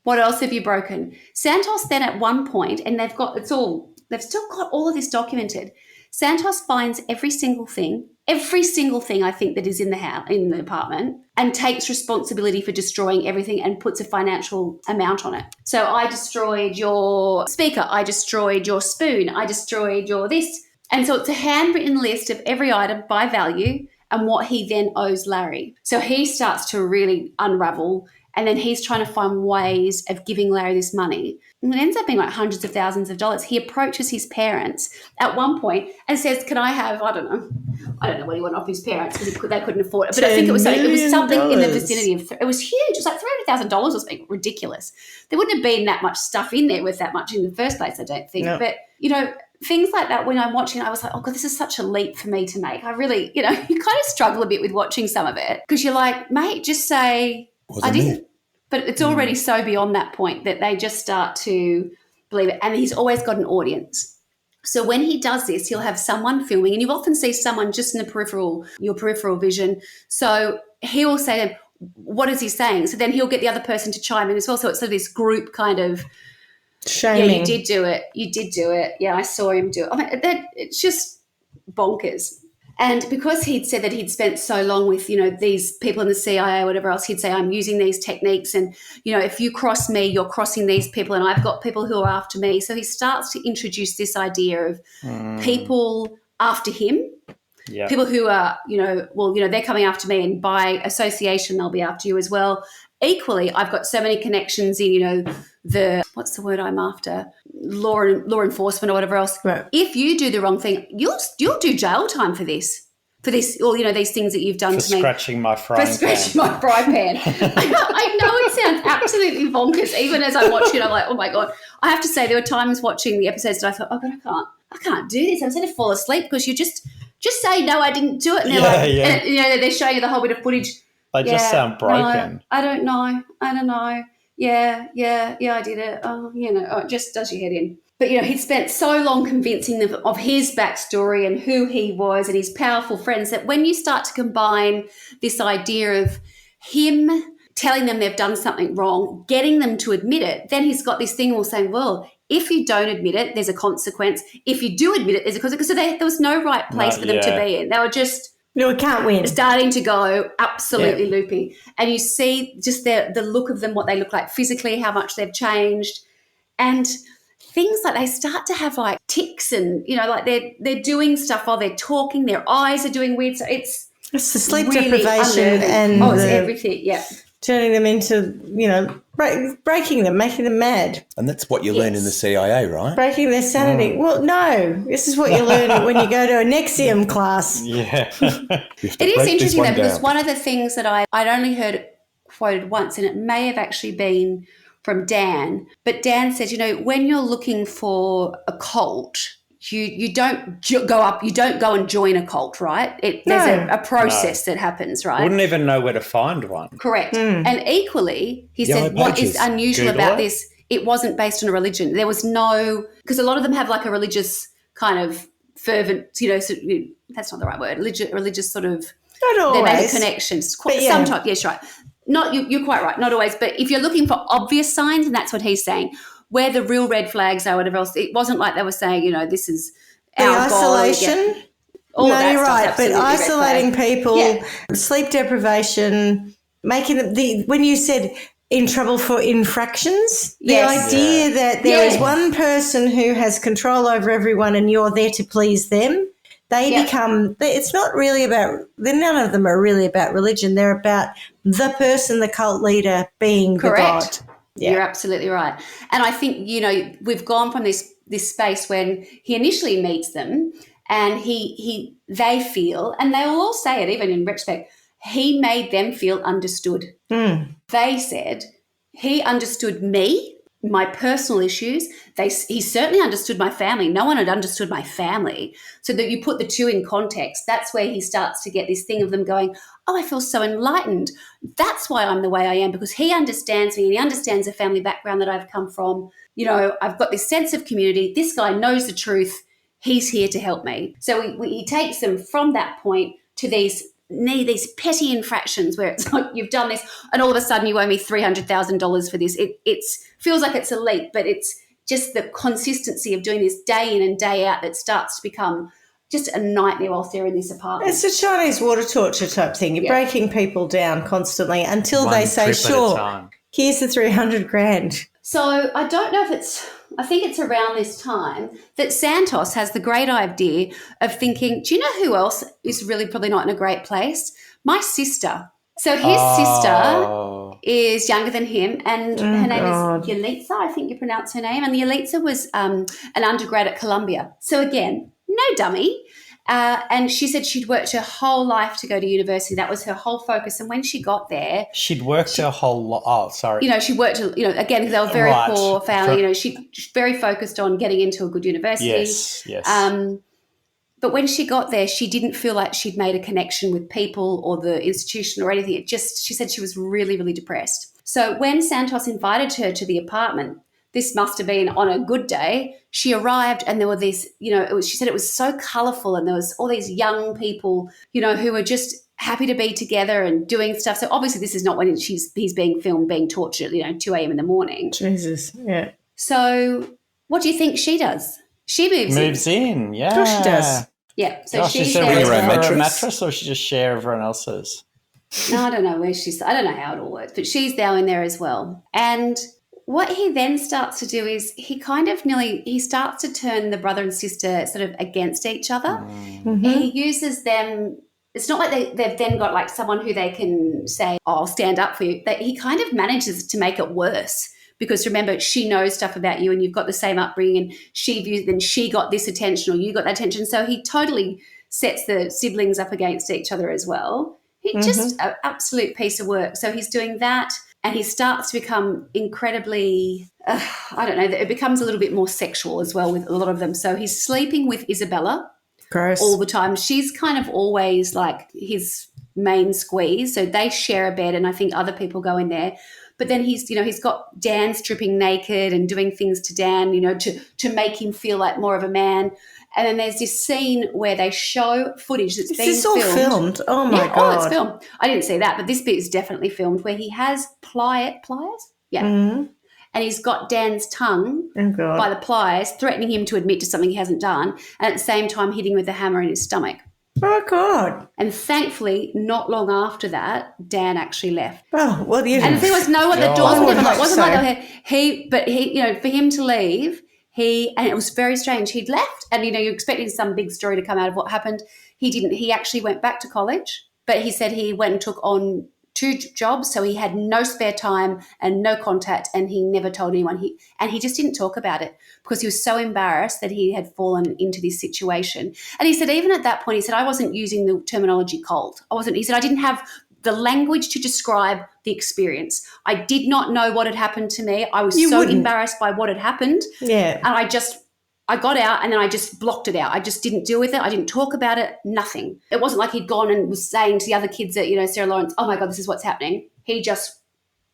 What else have you broken? Santos then at one point, and they've still got all of this documented. Santos finds every single thing I think that is in the apartment, and takes responsibility for destroying everything and puts a financial amount on it. So I destroyed your speaker, I destroyed your spoon, I destroyed your this. And so it's a handwritten list of every item by value and what he then owes Larry. So he starts to really unravel And then he's trying to find ways of giving Larry this money. And it ends up being like hundreds of thousands of dollars. He approaches his parents at one point and says, can I have, I don't know what he wanted off his parents because they couldn't afford it. But I think it was something in the vicinity of, it was huge. It was like $300,000 or something ridiculous. There wouldn't have been that much stuff in there with that much in the first place, I don't think. No. But, things like that, when I'm watching, I was like, oh, God, this is such a leap for me to make. I really, you kind of struggle a bit with watching some of it because you're like, mate, just say, I didn't. But it's already so beyond that point that they just start to believe it. And he's always got an audience. So when he does this, he'll have someone filming, and you often see someone just in your peripheral vision. So he will say to them, what is he saying? So then he'll get the other person to chime in as well. So it's sort of this group kind of shaming. Yeah, you did do it. You did do it. Yeah, I saw him do it. I mean, it's just bonkers. And because he'd said that he'd spent so long with, these people in the CIA or whatever else, he'd say, I'm using these techniques and, if you cross me, you're crossing these people and I've got people who are after me. So he starts to introduce this idea of people after him, people who are, they're coming after me and by association they'll be after you as well. Equally, I've got so many connections in, what's the word I'm after? Law enforcement or whatever else. Right. If you do the wrong thing, you'll do jail time for this, or these things that you've done to me. Scratching my frying pan. I know it sounds absolutely bonkers. Even as I watch it, I'm like, oh my God. I have to say there were times watching the episodes that I thought, oh God, I can't do this. I'm going to fall asleep because you just say no, I didn't do it. And and they're showing you the whole bit of footage. They just sound broken. No, I don't know. Yeah, I did it. Oh, it just does your head in. But, he'd spent so long convincing them of his backstory and who he was and his powerful friends that when you start to combine this idea of him telling them they've done something wrong, getting them to admit it, then he's got this thing all saying, well, if you don't admit it, there's a consequence. If you do admit it, there's a consequence. So there was no right place for them to be in. They were just... No, we can't win. Starting to go absolutely loopy. And you see just the look of them, what they look like physically, how much they've changed. And things like they start to have like tics and, like they're doing stuff while they're talking. Their eyes are doing weird. So it's the sleep really deprivation unnerving. and it's everything, yeah. Turning them into, breaking them, making them mad. And that's what you learn in the CIA, right? Breaking their sanity. Well, no, this is what you learn when you go to a Nexium class. Yeah. It is interesting though, because one of the things that I'd only heard quoted once, and it may have actually been from Dan, but Dan said, when you're looking for a cult, you don't go and join a cult, right? There's a process that happens, right? Wouldn't even know where to find one. Correct. And equally, he said, what is unusual about this, it wasn't based on a religion. There was no, because a lot of them have like a religious kind of fervent, that's not the right word, religious sort of, not always. They make connections. Sometimes, yes, right. You're quite right, not always. But if you're looking for obvious signs, and that's what he's saying, where the real red flags are, whatever else, it wasn't like they were saying, this is our isolation. No, you're right. But isolating people, sleep deprivation, making them when you said in trouble for infractions, the idea that there is one person who has control over everyone and you're there to please them. They become, it's not really about, none of them are really about religion. They're about the person, the cult leader being the God. Yeah. You're absolutely right. And I think, we've gone from this space when he initially meets them and they feel, and they will all say it even in retrospect, he made them feel understood. They said he understood me, my personal issues. He certainly understood my family. No one had understood my family. So that you put the two in context, that's where he starts to get this thing of them going, oh, I feel so enlightened. That's why I'm the way I am, because he understands me and he understands the family background that I've come from. I've got this sense of community. This guy knows the truth. He's here to help me. So he takes them from that point to these petty infractions where it's like you've done this and all of a sudden you owe me $300,000 for this. It feels like it's a leap, but it's just the consistency of doing this day in and day out that starts to become just a nightmare whilst they're in this apartment. It's a Chinese water torture type thing. You're breaking people down constantly until they say, sure, here's the $300,000. So I don't know if I think it's around this time that Santos has the great idea of thinking, do you know who else is really probably not in a great place? My sister. So his sister is younger than him, and her name is Yelitsa, I think you pronounce her name. And Yelitsa was an undergrad at Columbia. So again, no dummy. And she said she'd worked her whole life to go to university. That was her whole focus. And when she got there, she'd worked her whole life. Oh, sorry. You know, she worked, you know, again, because they were very poor family. You know, she's very focused on getting into a good university. Yes. But when she got there, she didn't feel like she'd made a connection with people or the institution or anything. She said she was really, really depressed. So when Santos invited her to the apartment, this must have been on a good day, she arrived and there were these, you know, she said it was so colourful and there was all these young people, you know, who were just happy to be together and doing stuff. So obviously this is not when he's being filmed, being tortured, you know, 2 a.m. in the morning. Jesus, yeah. So what do you think she does? She moves in, yeah. Of course she does. Yeah. So she's there. bring her own a mattress? mattress, or she just share everyone else's? No, I don't know where I don't know how it all works, but she's now in there as well. And what he then starts to do is he starts to turn the brother and sister sort of against each other. Mm-hmm. He uses them. It's not like they've then got like someone who they can say, oh, I'll stand up for you. That he kind of manages to make it worse. Because remember, she knows stuff about you and you've got the same upbringing, and then she got this attention or you got that attention. So he totally sets the siblings up against each other as well. He's just an absolute piece of work. So he's doing that and he starts to become incredibly, I don't know, it becomes a little bit more sexual as well with a lot of them. So he's sleeping with Isabella all the time. She's kind of always like his main squeeze. So they share a bed and I think other people go in there. But then he's got Dan stripping naked and doing things to Dan, you know, to make him feel like more of a man. And then there's this scene where they show footage that's been filmed. Is this all filmed? Oh, my God. Oh, it's filmed. I didn't see that, but this bit is definitely filmed where he has pliers. Yeah. Mm-hmm. And he's got Dan's tongue by the pliers, threatening him to admit to something he hasn't done, and at the same time hitting with the hammer in his stomach. Oh, God. And thankfully, not long after that, Dan actually left. Oh, well, you and the thing was, no one, the doors were never locked. It wasn't like he, you know, for him to leave, and it was very strange. He'd left, and, you know, you're expecting some big story to come out of what happened. He didn't. He actually went back to college, but he said he went and took on 2 jobs, so he had no spare time and no contact, and he never told anyone. He just didn't talk about it because he was so embarrassed that he had fallen into this situation. And he said even at that point, he said, I wasn't using the terminology cold. He said, I didn't have the language to describe the experience. I did not know what had happened to me. I was embarrassed by what had happened. Yeah. And I got out and then I just blocked it out. I just didn't deal with it. I didn't talk about it, nothing. It wasn't like he'd gone and was saying to the other kids that, you know, Sarah Lawrence, oh my God, this is what's happening. He just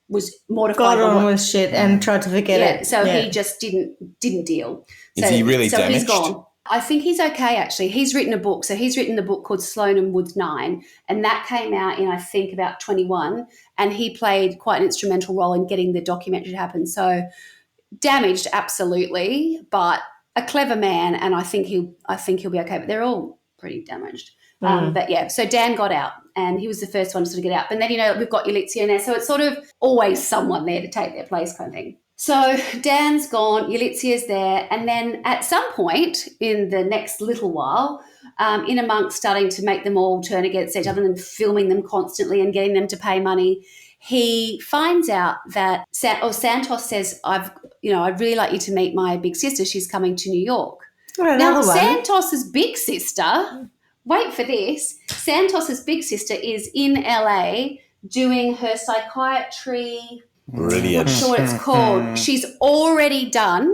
was mortified. Got on with shit and tried to forget it. So he just didn't deal. Is he really damaged? He's gone. I think he's okay, actually. He's written a book. So he's written the book called Sloan and Woods 9, and that came out in, I think, about 21, and he played quite an instrumental role in getting the documentary to happen. So damaged, absolutely, but a clever man, and I think he'll be okay. But they're all pretty damaged. But yeah, so Dan got out, and he was the first one to sort of get out. But then, you know, we've got Yelitsa in there, so it's sort of always someone there to take their place, kind of thing. So Dan's gone, Yelitsia's there, and then at some point in the next little while, in amongst starting to make them all turn against each other and filming them constantly and getting them to pay money, he finds out that Santos says, I'd really like you to meet my big sister. She's coming to New York. Now, Santos's big sister, wait for this, Santos's big sister is in LA doing her psychiatry. Brilliant. I'm sure what it's called. She's already done.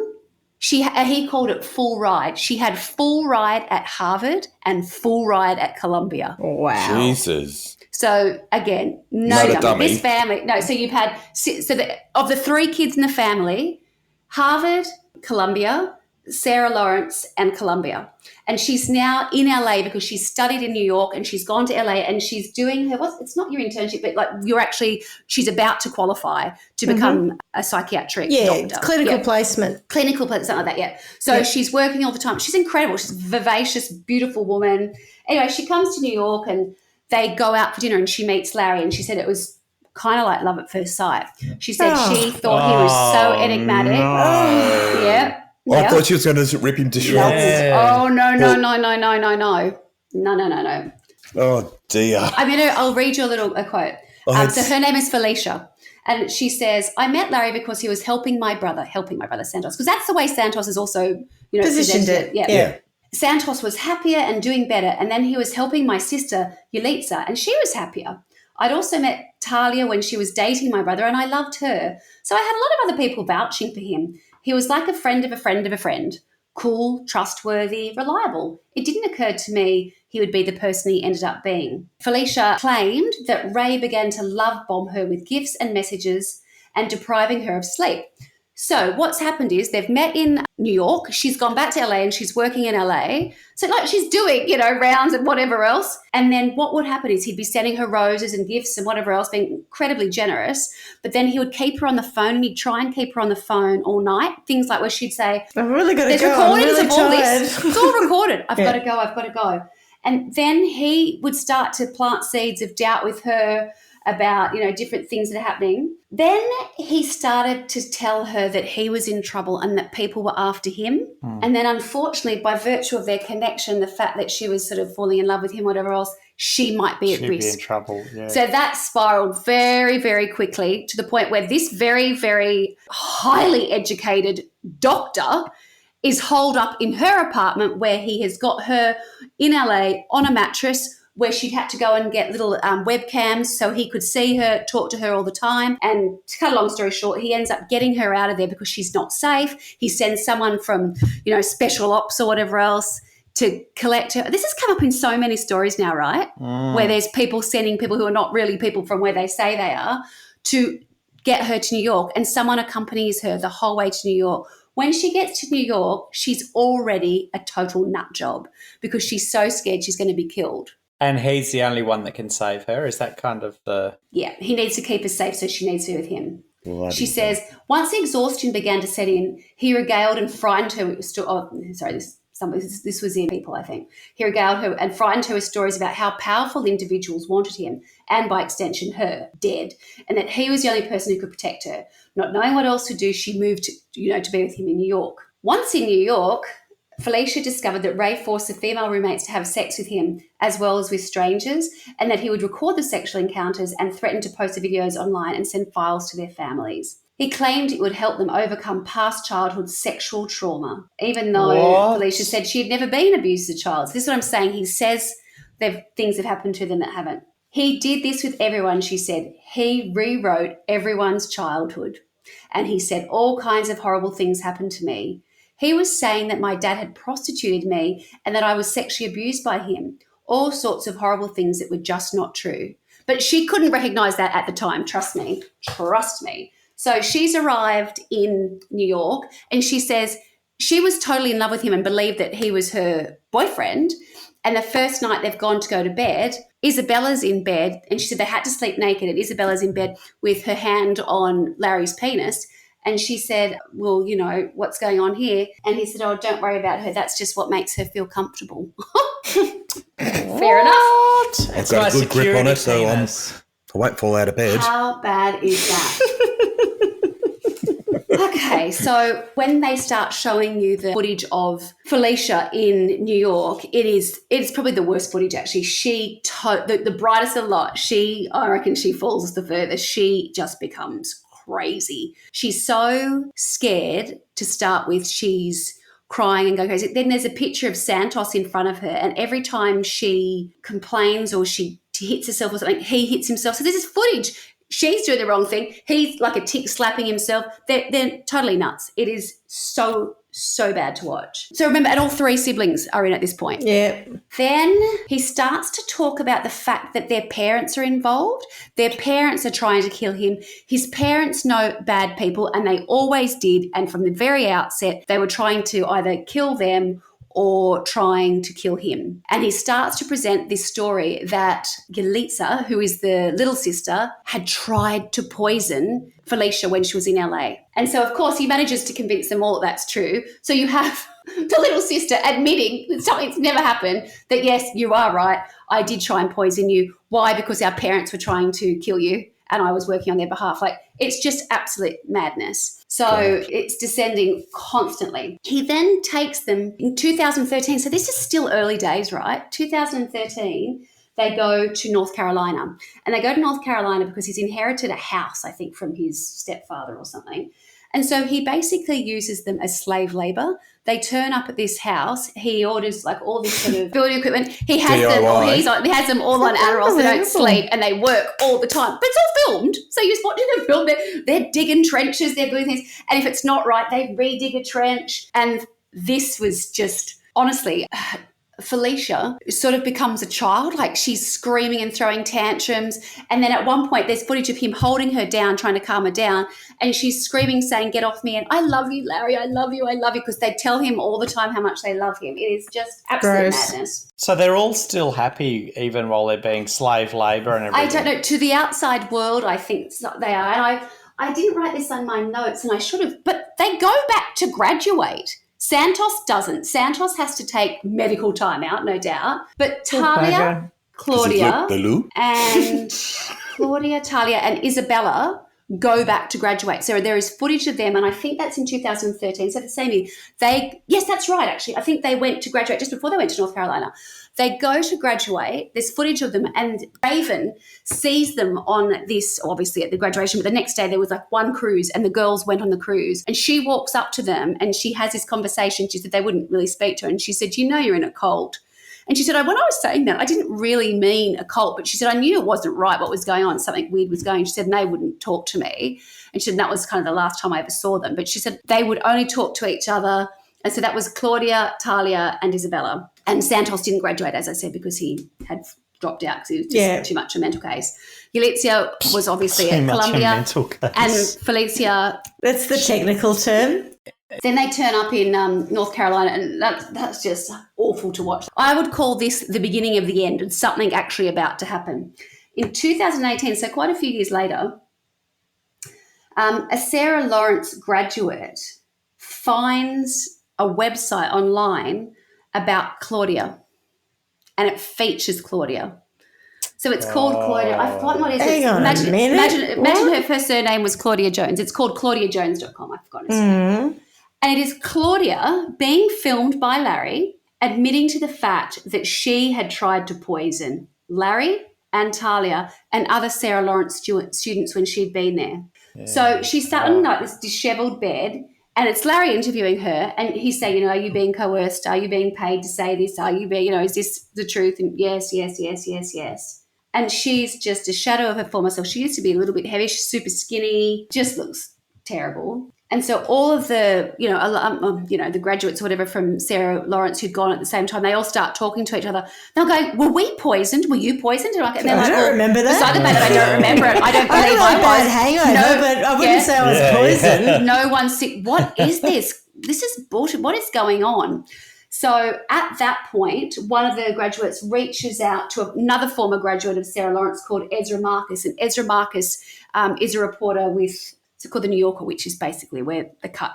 He called it full ride. She had full ride at Harvard and full ride at Columbia. Wow. Jesus. So again, Not a dummy. This family. No, so you've had of the 3 kids in the family, Harvard, Columbia, Sarah Lawrence, and Columbia. And she's now in LA because she studied in New York and she's gone to LA and she's doing it's not your internship, but like she's about to qualify to become a psychiatric doctor. Clinical placement. Clinical placement, something like that, yeah. So she's working all the time. She's incredible. She's a vivacious, beautiful woman. Anyway, she comes to New York and they go out for dinner and she meets Larry, and she said it was kind of like love at first sight. She said she thought he was so enigmatic. No. Yeah. I thought she was going to rip him to shreds. Yeah. Oh, no. No. Oh, dear. I'll read you a quote. So her name is Felicia. And she says, I met Larry because he was helping my brother Santos. Because that's the way Santos is also, Positioned presented. it. Yeah. Santos was happier and doing better. And then he was helping my sister, Yulitza, and she was happier. I'd also met Talia when she was dating my brother, and I loved her. So I had a lot of other people vouching for him. He was like a friend of a friend of a friend. Cool, trustworthy, reliable. It didn't occur to me he would be the person he ended up being. Felicia claimed that Ray began to love bomb her with gifts and messages and depriving her of sleep. So what's happened is they've met in New York. She's gone back to LA and she's working in LA. So like she's doing, rounds and whatever else. And then what would happen is he'd be sending her roses and gifts and whatever else, being incredibly generous. But then he would keep her on the phone and he'd try and keep her on the phone all night. Things like where she'd say, I've really got to there's go. recordings I'm really of all tired. this. It's all recorded. I've got to go. And then he would start to plant seeds of doubt with her about, different things that are happening. Then he started to tell her that he was in trouble and that people were after him. And then unfortunately, by virtue of their connection, the fact that she was sort of falling in love with him, whatever else, she might be at She'd risk. be in trouble, yeah. So that spiraled very, very quickly to the point where this very, very highly educated doctor is holed up in her apartment where he has got her in LA on a mattress where she'd had to go and get little webcams so he could see her, talk to her all the time. And to cut a long story short, he ends up getting her out of there because she's not safe. He sends someone from, special ops or whatever else to collect her. This has come up in so many stories now, right? Where there's people sending people who are not really people from where they say they are to get her to New York, and someone accompanies her the whole way to New York. When she gets to New York, she's already a total nut job because she's so scared she's going to be killed. And he's the only one that can save her. Is that kind of the... Yeah, he needs to keep her safe, so she needs to be with him. Bloody She says, once the exhaustion began to set in, he regaled and frightened her with this was in People, I think. He regaled her and frightened her with stories about how powerful individuals wanted him, and by extension her, dead, and that he was the only person who could protect her. Not knowing what else to do, she moved to be with him in New York. Once in New York, Felicia discovered that Ray forced the female roommates to have sex with him as well as with strangers, and that he would record the sexual encounters and threaten to post the videos online and send files to their families. He claimed it would help them overcome past childhood sexual trauma, even though Felicia said she had never been abused as a child. So this is what I'm saying. He says things have happened to them that haven't. He did this with everyone, she said. He rewrote everyone's childhood. And he said all kinds of horrible things happened to me. He was saying that my dad had prostituted me and that I was sexually abused by him. All sorts of horrible things that were just not true. But she couldn't recognize that at the time. Trust me. So she's arrived in New York and she says she was totally in love with him and believed that he was her boyfriend. And the first night they've gone to go to bed, Isabella's in bed, and she said they had to sleep naked, and Isabella's in bed with her hand on Larry's penis. And she said, well, what's going on here? And he said, oh, don't worry about her. That's just what makes her feel comfortable. Fair enough. I've got a good grip on it, so I won't fall out of bed. How bad is that? Okay, so when they start showing you the footage of Felicia in New York, it's probably the worst footage actually. The brightest of the lot, I reckon she falls the furthest. She just becomes crazy. She's so scared to start with. She's crying and going crazy. Then there's a picture of Santos in front of her, and every time she complains or she hits herself or something, he hits himself. So there's this footage. She's doing the wrong thing. He's like a tick slapping himself. They're totally nuts. It is so bad to watch. So remember, and all three siblings are in at this point. Yeah. Then he starts to talk about the fact that their parents are involved. Their parents are trying to kill him. His parents know bad people, and they always did. And from the very outset, they were trying to either kill them or trying to kill him. And he starts to present this story that Yalitza, who is the little sister, had tried to poison Felicia when she was in LA. And so, of course, he manages to convince them all that that's true. So you have the little sister admitting that something's never happened, that yes, you are right, I did try and poison you. Why? Because our parents were trying to kill you and I was working on their behalf. Like, it's just absolute madness. So it's descending constantly. He then takes them in 2013. So this is still early days, right? 2013. they go to North Carolina. And they go to North Carolina because he's inherited a house, I think, from his stepfather or something. And so he basically uses them as slave labor. They turn up at this house. He orders like all this sort of building equipment. He has he has them all on Adderall, so they don't sleep, and they work all the time. But it's all filmed. So you're just watching them film. They're digging trenches. They're doing things. And if it's not right, they re-dig a trench. And this was just, honestly, Felicia sort of becomes a child, like she's screaming and throwing tantrums. And then at one point there's footage of him holding her down, trying to calm her down. And she's screaming, saying, "Get off me." And "I love you, Larry. I love you. I love you." Because they tell him all the time how much they love him. It is just absolute madness. So they're all still happy even while they're being slave labour and everything? I don't know. To the outside world, I think they are. And I didn't write this on my notes, and I should have. But they go back to graduate. Santos doesn't. Santos has to take medical time out, no doubt. But Talia, Talia, and Isabella go back to graduate. So there is footage of them, and I think that's in 2013. So the same year. Yes, that's right, actually. I think they went to graduate just before they went to North Carolina. They go to graduate. There's footage of them, and Raven sees them on this, obviously at the graduation, but the next day there was like one cruise and the girls went on the cruise, and she walks up to them and she has this conversation. She said they wouldn't really speak to her, and she said, "You know you're in a cult." And she said, when I was saying that, I didn't really mean a cult, but she said, I knew it wasn't right what was going on. Something weird was going on. She said, and they wouldn't talk to me. And she said, that was kind of the last time I ever saw them. But she said they would only talk to each other. And so that was Claudia, Talia, and Isabella. And Santos didn't graduate, as I said, because he had dropped out because he was just too much a mental case. Yulitsia was obviously at Columbia. And Felicia. That's the technical term. Then they turn up in North Carolina, and that's just awful to watch. I would call this the beginning of the end and something actually about to happen. In 2018, so quite a few years later, a Sarah Lawrence graduate finds a website online about Claudia, and it features Claudia. So it's called Claudia. I've forgotten what it is. Hang on a minute. Imagine her first surname was Claudia Jones. It's called ClaudiaJones.com. I've forgotten its name. And it is Claudia being filmed by Larry, admitting to the fact that she had tried to poison Larry and Talia and other Sarah Lawrence students when she'd been there. Yeah. So she's sat on like this dishevelled bed, and it's Larry interviewing her, and he's saying, are you being coerced? Are you being paid to say this? Are you being, is this the truth? And yes. And she's just a shadow of her former self. She used to be a little bit heavy. She's super skinny, just looks terrible. And so all of the, the graduates or whatever from Sarah Lawrence who'd gone at the same time, they all start talking to each other. They're going, were we poisoned? Were you poisoned? And I don't remember that. Besides the fact that I don't remember it, I don't believe I was. Hangover, but I wouldn't say I was poisoned. Yeah. No one's sick. What is this? This is bullshit. What is going on? So at that point, one of the graduates reaches out to another former graduate of Sarah Lawrence called Ezra Marcus. And Ezra Marcus is a reporter with, it's called The New Yorker, which is basically where the cut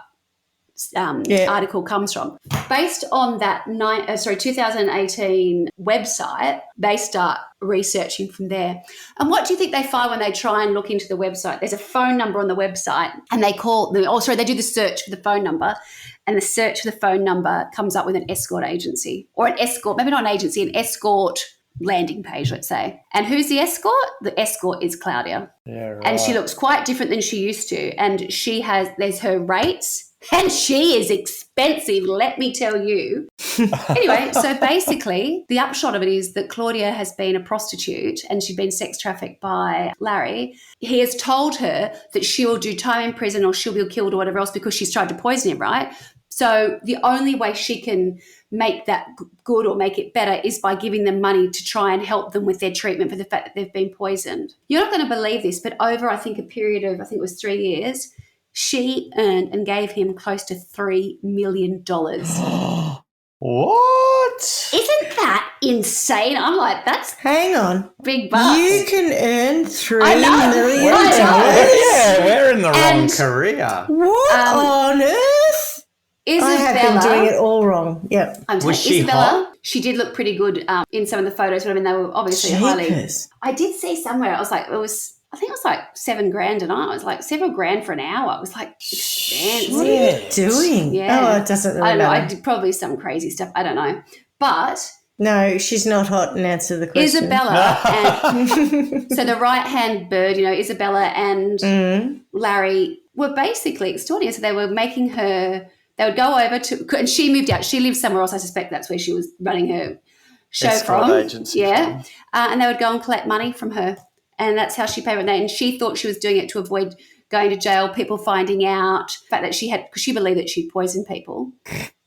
article comes from. Based on that 2018 website, they start researching from there. And what do you think they find when they try and look into the website? There's a phone number on the website, and they do the search for the phone number, and the search for the phone number comes up with an escort agency, or an escort, maybe not an agency, an escort landing page, let's say. And who's the escort? The escort is Claudia. Yeah, right. And she looks quite different than she used to. And there's her rates, and she is expensive, let me tell you. Anyway, so basically the upshot of it is that Claudia has been a prostitute and she'd been sex trafficked by Larry. He has told her that she will do time in prison or she'll be killed or whatever else because she's tried to poison him, right? So the only way she can make that good or make it better is by giving them money to try and help them with their treatment for the fact that they've been poisoned. You're not going to believe this, but over, I think, a period of, 3 years, she earned and gave him close to $3 million. What? Isn't that insane? I'm like, that's hang on, big bucks. You can earn $3 million. Yeah, we're in the wrong career. What on earth? Isabella, I have been doing it all wrong. Yep. Was she Isabella, hot? She did look pretty good in some of the photos. But I mean, they were obviously highly. I did see somewhere. I think it was like $7,000 a night. It was like several grand for an hour. It was like expensive. What are you doing? Yeah. Oh, it doesn't really I don't know. matter. I did probably some crazy stuff. I don't know. But No, she's not hot in answer to the question. Isabella. And so the right-hand bird, Isabella and Larry were basically extorting her. So they were making her, they would go over to, and she moved out. She lived somewhere else. I suspect that's where she was running her show Escort from. agency. Yeah. And they would go and collect money from her. And that's how she paid rent. And she thought she was doing it to avoid going to jail, people finding out, the fact that because she believed that she'd poisoned people.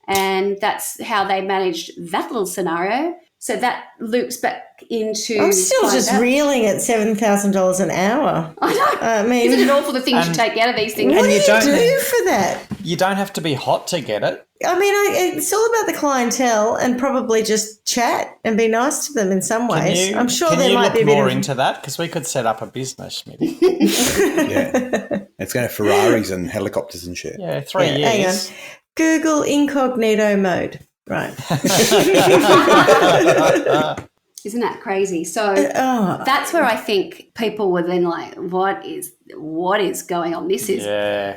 And that's how they managed that little scenario. So that loops back into... I'm still just reeling at $7,000 an hour. I know. I mean, isn't it awful the things you take out of these things? What do you you don't do for that? You don't have to be hot to get it. I mean, it's all about the clientele and probably just chat and be nice to them in some ways. I'm sure there might be a bit more of... into that, because we could set up a business, Smitty. Yeah. It's going to have Ferraris and helicopters and shit. Yeah, 3 years. Hang on. Google incognito mode. Right. Isn't that crazy? So that's where I think people were then like, what is going on? This is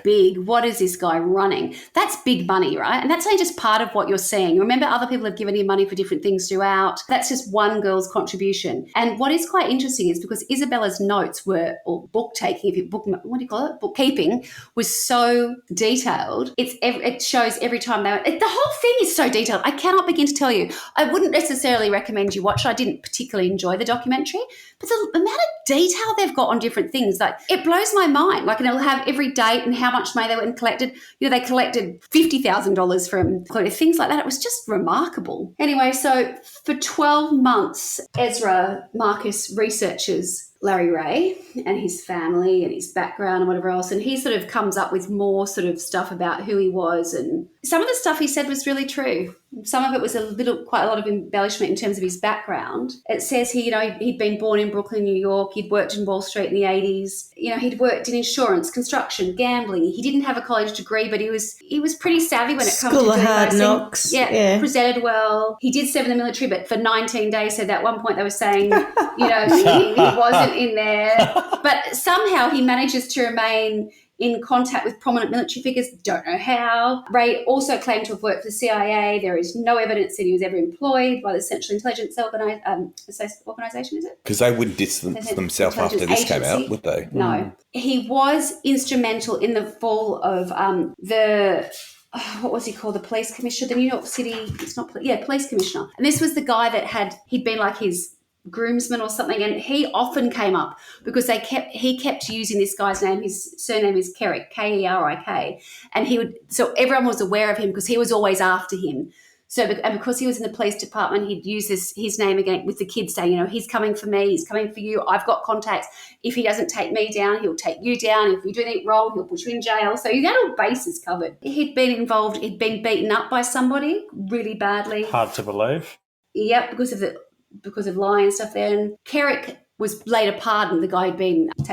big. What is this guy running? That's big money, right? And that's only just part of what you're seeing. Remember, other people have given you money for different things throughout. That's just one girl's contribution. And what is quite interesting is because Isabella's notes were, or booktaking, bookkeeping was so detailed. It shows every time the whole thing is so detailed. I cannot begin to tell you. I wouldn't necessarily recommend you watch it. I didn't particularly enjoy the documentary, but the amount of detail they've got on different things, like it blows my mind. Like, and it'll have every date and how much money they went and collected. They collected $50,000 from things like that. It was just remarkable. Anyway, so for 12 months, Ezra Marcus researches Larry Ray and his family and his background and whatever else. And he sort of comes up with more sort of stuff about who he was. And some of the stuff he said was really true. Some of it was quite a lot of embellishment in terms of his background. It says he'd been born in Brooklyn, New York. He'd worked in Wall Street in the 80s. He'd worked in insurance, construction, gambling. He didn't have a college degree, but he was pretty savvy when it comes to doing hard those knocks. things. Yeah, presented well. He did serve in the military, but for 19 days. So at one point they were saying, he wasn't in there. But somehow he manages to remain in contact with prominent military figures. Don't know how. Ray also claimed to have worked for the CIA. There is no evidence that he was ever employed by the Central Intelligence Organization, is it? Because they wouldn't distance themselves after this came out, would they? No. He was instrumental in the fall of what was he called? The police commissioner, the New York City, police commissioner. And this was the guy that he'd been like his groomsman or something, and he often came up because he kept using this guy's name. His surname is Kerik, Kerik, and so everyone was aware of him because he was always after him. So, and because he was in the police department, he'd use his name again with the kids saying, he's coming for me, he's coming for you, I've got contacts. If he doesn't take me down, he'll take you down. If you do anything wrong, he'll put you in jail. So he had all bases covered. He'd been involved, he'd been beaten up by somebody really badly. Hard to believe. Yep, because of lying and stuff there. And Kerik was later pardoned. The guy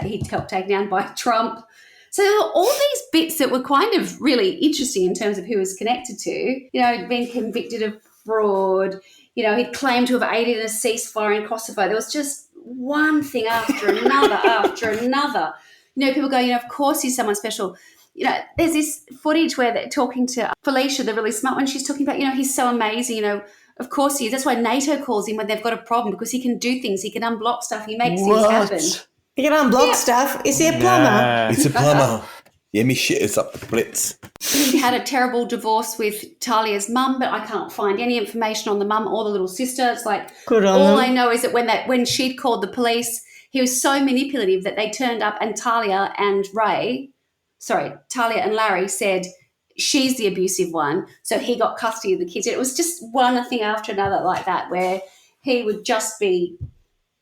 he'd helped taken down by Trump. So there were all these bits that were kind of really interesting in terms of who he was connected to. He'd been convicted of fraud. He'd claimed to have aided in a ceasefire in Kosovo. There was just one thing after another after another. People go, of course he's someone special. There's this footage where they're talking to Felicia, the really smart one. She's talking about, he's so amazing, Of course he is. That's why NATO calls him when they've got a problem, because he can do things. He can unblock stuff. He makes things happen. He can unblock stuff. Is he a plumber? It's a plumber. Yeah, me shit is up the blitz. He had a terrible divorce with Talia's mum, but I can't find any information on the mum or the little sister. It's like, all I know is that when she'd called the police, he was so manipulative that they turned up and Talia and Larry said, she's the abusive one. So he got custody of the kids. It was just one thing after another like that, where he would just be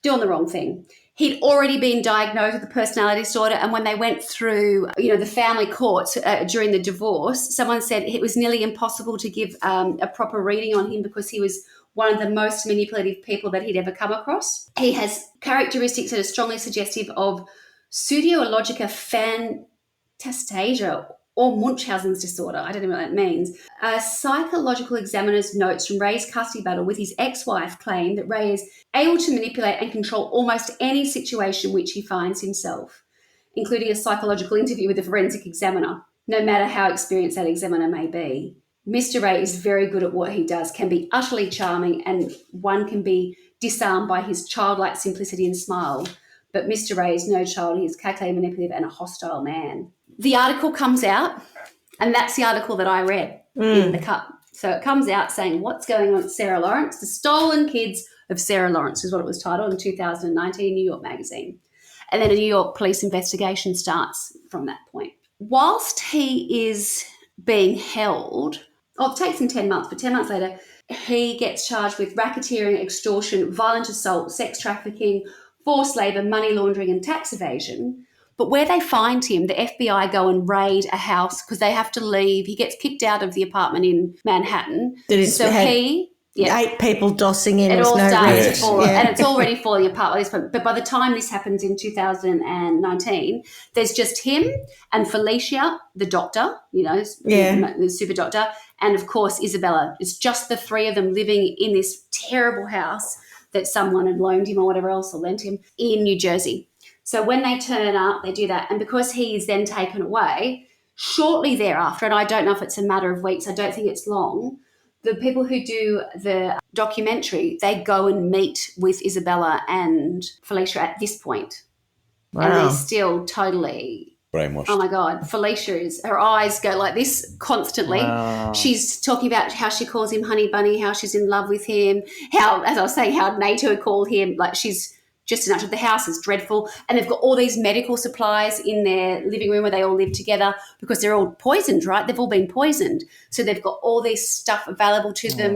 doing the wrong thing. He'd already been diagnosed with a personality disorder, and when they went through, the family courts during the divorce, someone said it was nearly impossible to give a proper reading on him because he was one of the most manipulative people that he'd ever come across. He has characteristics that are strongly suggestive of pseudologica fantastasia or Munchausen's disorder. I don't know what that means. A psychological examiner's notes from Ray's custody battle with his ex-wife claim that Ray is able to manipulate and control almost any situation which he finds himself, including a psychological interview with a forensic examiner, no matter how experienced that examiner may be. Mr. Ray is very good at what he does, can be utterly charming, and one can be disarmed by his childlike simplicity and smile. But Mr. Ray is no child. He is calculated, manipulative, and a hostile man. The article comes out, and that's the article that I read in The Cut. So it comes out saying, what's going on at Sarah Lawrence? The Stolen Kids of Sarah Lawrence is what it was titled in 2019 New York Magazine. And then a New York police investigation starts from that point. Whilst he is being held, it takes him 10 months, but 10 months later, he gets charged with racketeering, extortion, violent assault, sex trafficking, forced labour, money laundering, and tax evasion. But where they find him, the FBI go and raid a house because they have to leave. He gets kicked out of the apartment in Manhattan. So he... Yeah. 8 people dossing in. It all no starts risk. to fall, and it's already falling apart by this point. But by the time this happens in 2019, there's just him and Felicia, the doctor, the super doctor, and of course Isabella. It's just the 3 of them living in this terrible house that someone had loaned him or whatever else or lent him in New Jersey. So when they turn up, they do that, and because he is then taken away shortly thereafter, and I don't know if it's a matter of weeks, I don't think it's long. The people who do the documentary, they go and meet with Isabella and Felicia at this point. Wow. And they're still totally brainwashed. Oh my God. Felicia her eyes go like this constantly. Wow. She's talking about how she calls him Honey Bunny, how she's in love with him, how, as I was saying, how NATO called him, like she's just enough. The house is dreadful. And they've got all these medical supplies in their living room where they all live together because they're all poisoned, right? They've all been poisoned. So they've got all this stuff available to them.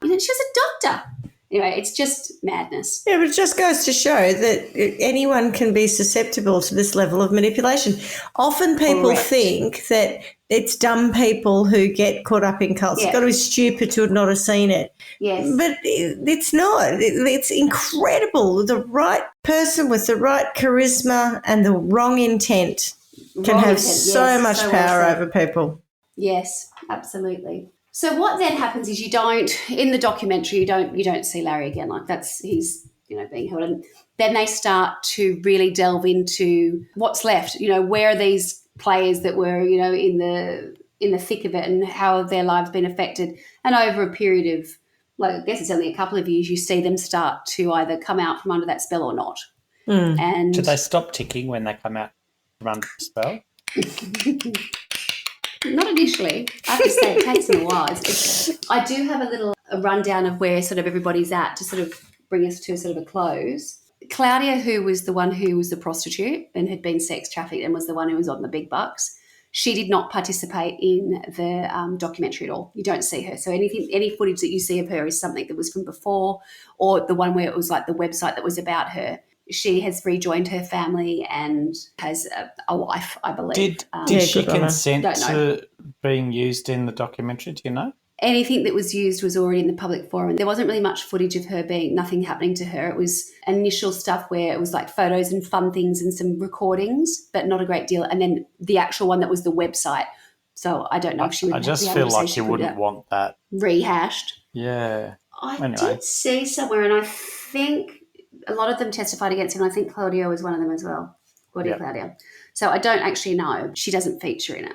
She was a doctor. Anyway, it's just madness. Yeah, but it just goes to show that anyone can be susceptible to this level of manipulation. Often people think that it's dumb people who get caught up in cults. You've got to be stupid to not have seen it. Yes. But it's not. It's incredible. The right person with the right charisma and the wrong intent can have so much power over people. Yes, absolutely. So what then happens is in the documentary, you don't see Larry again. Like he's being held. And then they start to really delve into what's left. Where are these players that were, in the thick of it, and how have their lives been affected? And over a period of, I guess it's only a couple of years, you see them start to either come out from under that spell or not. Mm. And do they stop ticking when they come out from under the spell? Not initially. I have to say it takes them a while. I do have a rundown of where sort of everybody's at to sort of bring us to sort of a close. Claudia, who was the one who was the prostitute and had been sex trafficked and was the one who was on the big bucks, she did not participate in the documentary at all. You don't see her. So any footage that you see of her is something that was from before, or the one where it was like the website that was about her. She has rejoined her family and has a wife, I believe. Did she consent to being used in the documentary? Do you know? Anything that was used was already in the public forum. There wasn't really much footage of her nothing happening to her. It was initial stuff where it was like photos and fun things and some recordings, but not a great deal. And then the actual one that was the website. So I don't know if she would. I just feel like you wouldn't want that rehashed. Yeah. I did see somewhere, and I think a lot of them testified against him. I think Claudia was one of them as well. Claudia. So I don't actually know. She doesn't feature in it.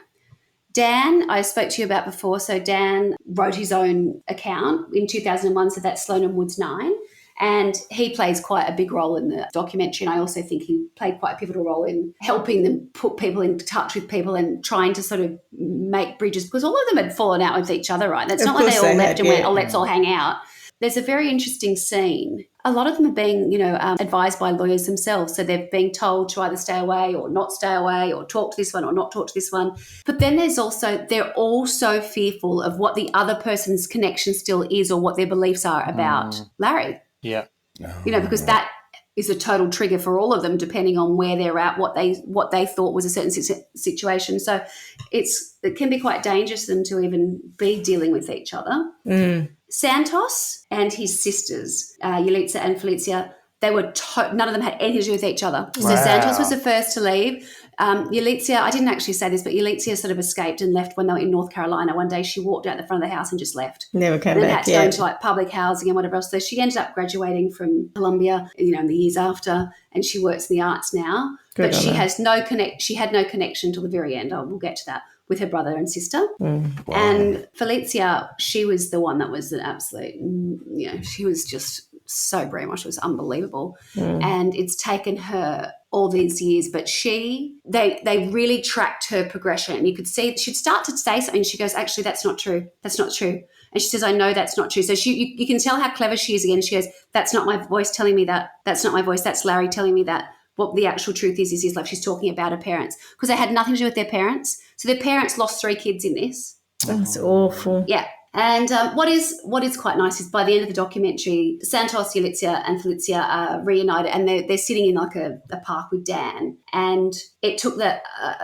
Dan, I spoke to you about before. So Dan wrote his own account in 2001, so that's Sloan and Woods 9. And he plays quite a big role in the documentary. And I also think he played quite a pivotal role in helping them put people in touch with people and trying to sort of make bridges, because all of them had fallen out with each other, right? That's not like they all left and went, oh, let's all hang out. There's a very interesting scene. A lot of them are being, advised by lawyers themselves. So they're being told to either stay away or not stay away or talk to this one or not talk to this one. But then they're all so fearful of what the other person's connection still is or what their beliefs are about Larry. Yeah. Because that is a total trigger for all of them, depending on where they're at, what they thought was a certain situation. So it can be quite dangerous for them to even be dealing with each other. Mm. Santos and his sisters, Yelitsa and Felicia, they were none of them had anything to do with each other. Wow. So Santos was the first to leave. Yelitsa, I didn't actually say this, but Yelitsa sort of escaped and left when they were in North Carolina. One day she walked out the front of the house and just left. Never came and then back. Had to go into like public housing and whatever else. So she ended up graduating from Columbia, in the years after, and she works in the arts now. But she has she had no connection till the very end. We'll get to that. with her brother and sister. And Felicia, she was the one that was an absolute, she was just so brainwashed. It was unbelievable. And it's taken her all these years, but they really tracked her progression. And you could see she'd start to say something. She goes, actually, that's not true. That's not true. And she says, I know that's not true. So you can tell how clever she is again. She goes, that's not my voice telling me that. That's not my voice. That's Larry telling me that. What the actual truth is like she's talking about her parents, because they had nothing to do with their parents. So their parents lost 3 kids in this. That's awful. Yeah. And what is quite nice is by the end of the documentary, Santos, Yalitza and Felicia are reunited, and they're sitting in like a park with Dan. And it took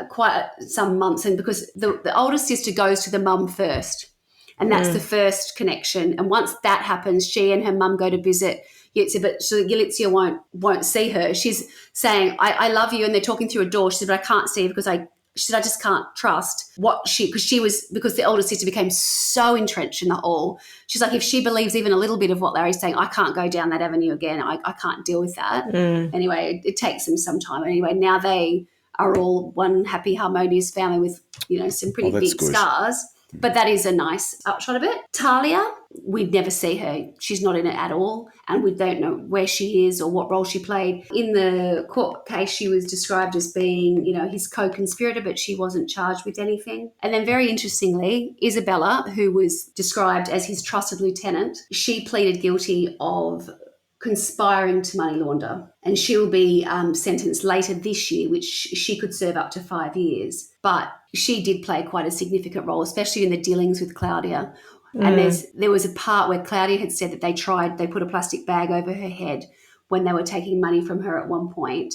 quite some months, and because the older sister goes to the mum first, and that's the first connection. And once that happens, she and her mum go to visit Yalitza, but Yalitza won't see her. She's saying, I love you, and they're talking through a door. She said, but I can't see her because I just can't trust because the older sister became so entrenched in the all. She's like, if she believes even a little bit of what Larry's saying, I can't go down that avenue again. I can't deal with that. Anyway, it takes them some time. Anyway, now they are all one happy, harmonious family with, some pretty big scars. But that is a nice upshot of it. Talia, we'd never see her. She's not in it at all, and we don't know where she is or what role she played. In the court case, she was described as being, his co-conspirator, but she wasn't charged with anything. And then very interestingly, Isabella, who was described as his trusted lieutenant, she pleaded guilty of conspiring to money launder, and she will be sentenced later this year, which she could serve up to 5 years. But she did play quite a significant role, especially in the dealings with Claudia. And there was a part where Claudia had said that they put a plastic bag over her head when they were taking money from her at one point.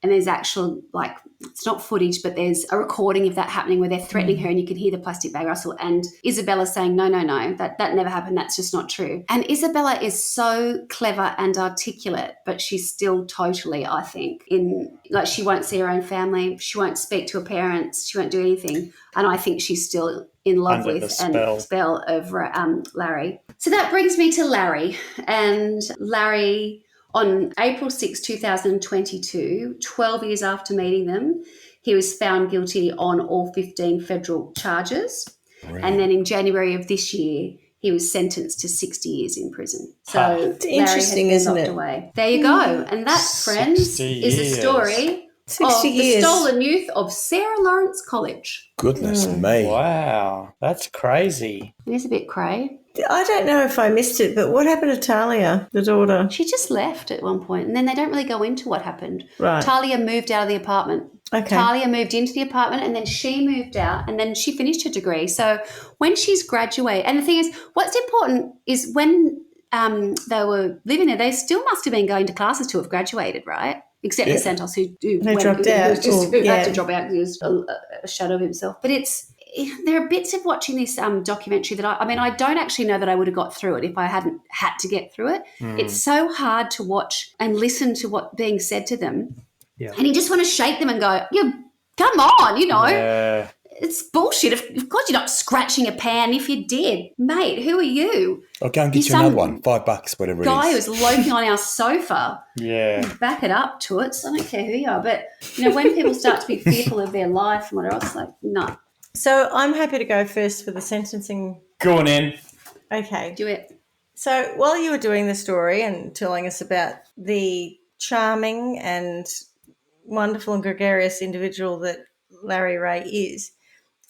And there's actual, it's not footage, but there's a recording of that happening where they're threatening her and you can hear the plastic bag rustle. And Isabella's saying, no, that never happened. That's just not true. And Isabella is so clever and articulate, but she's still totally, I think, she won't see her own family. She won't speak to her parents. She won't do anything. And I think she's still in love with and spell of Larry. So that brings me to Larry. And Larry, on April 6, 2022, 12 years after meeting them, he was found guilty on all 15 federal charges. Brilliant. And then in January of this year, he was sentenced to 60 years in prison. So it's interesting, isn't it? Away. There you go. And that, friends, is the story of the stolen youth of Sarah Lawrence College. Goodness me. Wow, that's crazy. It is a bit cray. I don't know if I missed it, but what happened to Talia, the daughter? She just left at one point, and then they don't really go into what happened. Right. Talia moved out of the apartment. Okay. Talia moved into the apartment, and then she moved out, and then she finished her degree. So when she's graduated, and the thing is, what's important is when they were living there, they still must have been going to classes to have graduated, right? Except for Santos, who dropped out. Who had to drop out because he was a shadow of himself. But there are bits of watching this documentary that I don't actually know that I would have got through it if I hadn't had to get through it. It's so hard to watch and listen to what being said to them. Yeah. And you just want to shake them and go, come on, Yeah. It's bullshit. Of course you're not scratching a pan. If you did, mate, who are you? I'll go and get you another one, $5, whatever it is. Guy who's loafing on our sofa. Yeah. Back it up, Toots. I don't care who you are. But, when people start to be fearful of their life and whatever else, no. So I'm happy to go first for the sentencing. Go on in. Okay. Do it. So while you were doing the story and telling us about the charming and wonderful and gregarious individual that Larry Ray is,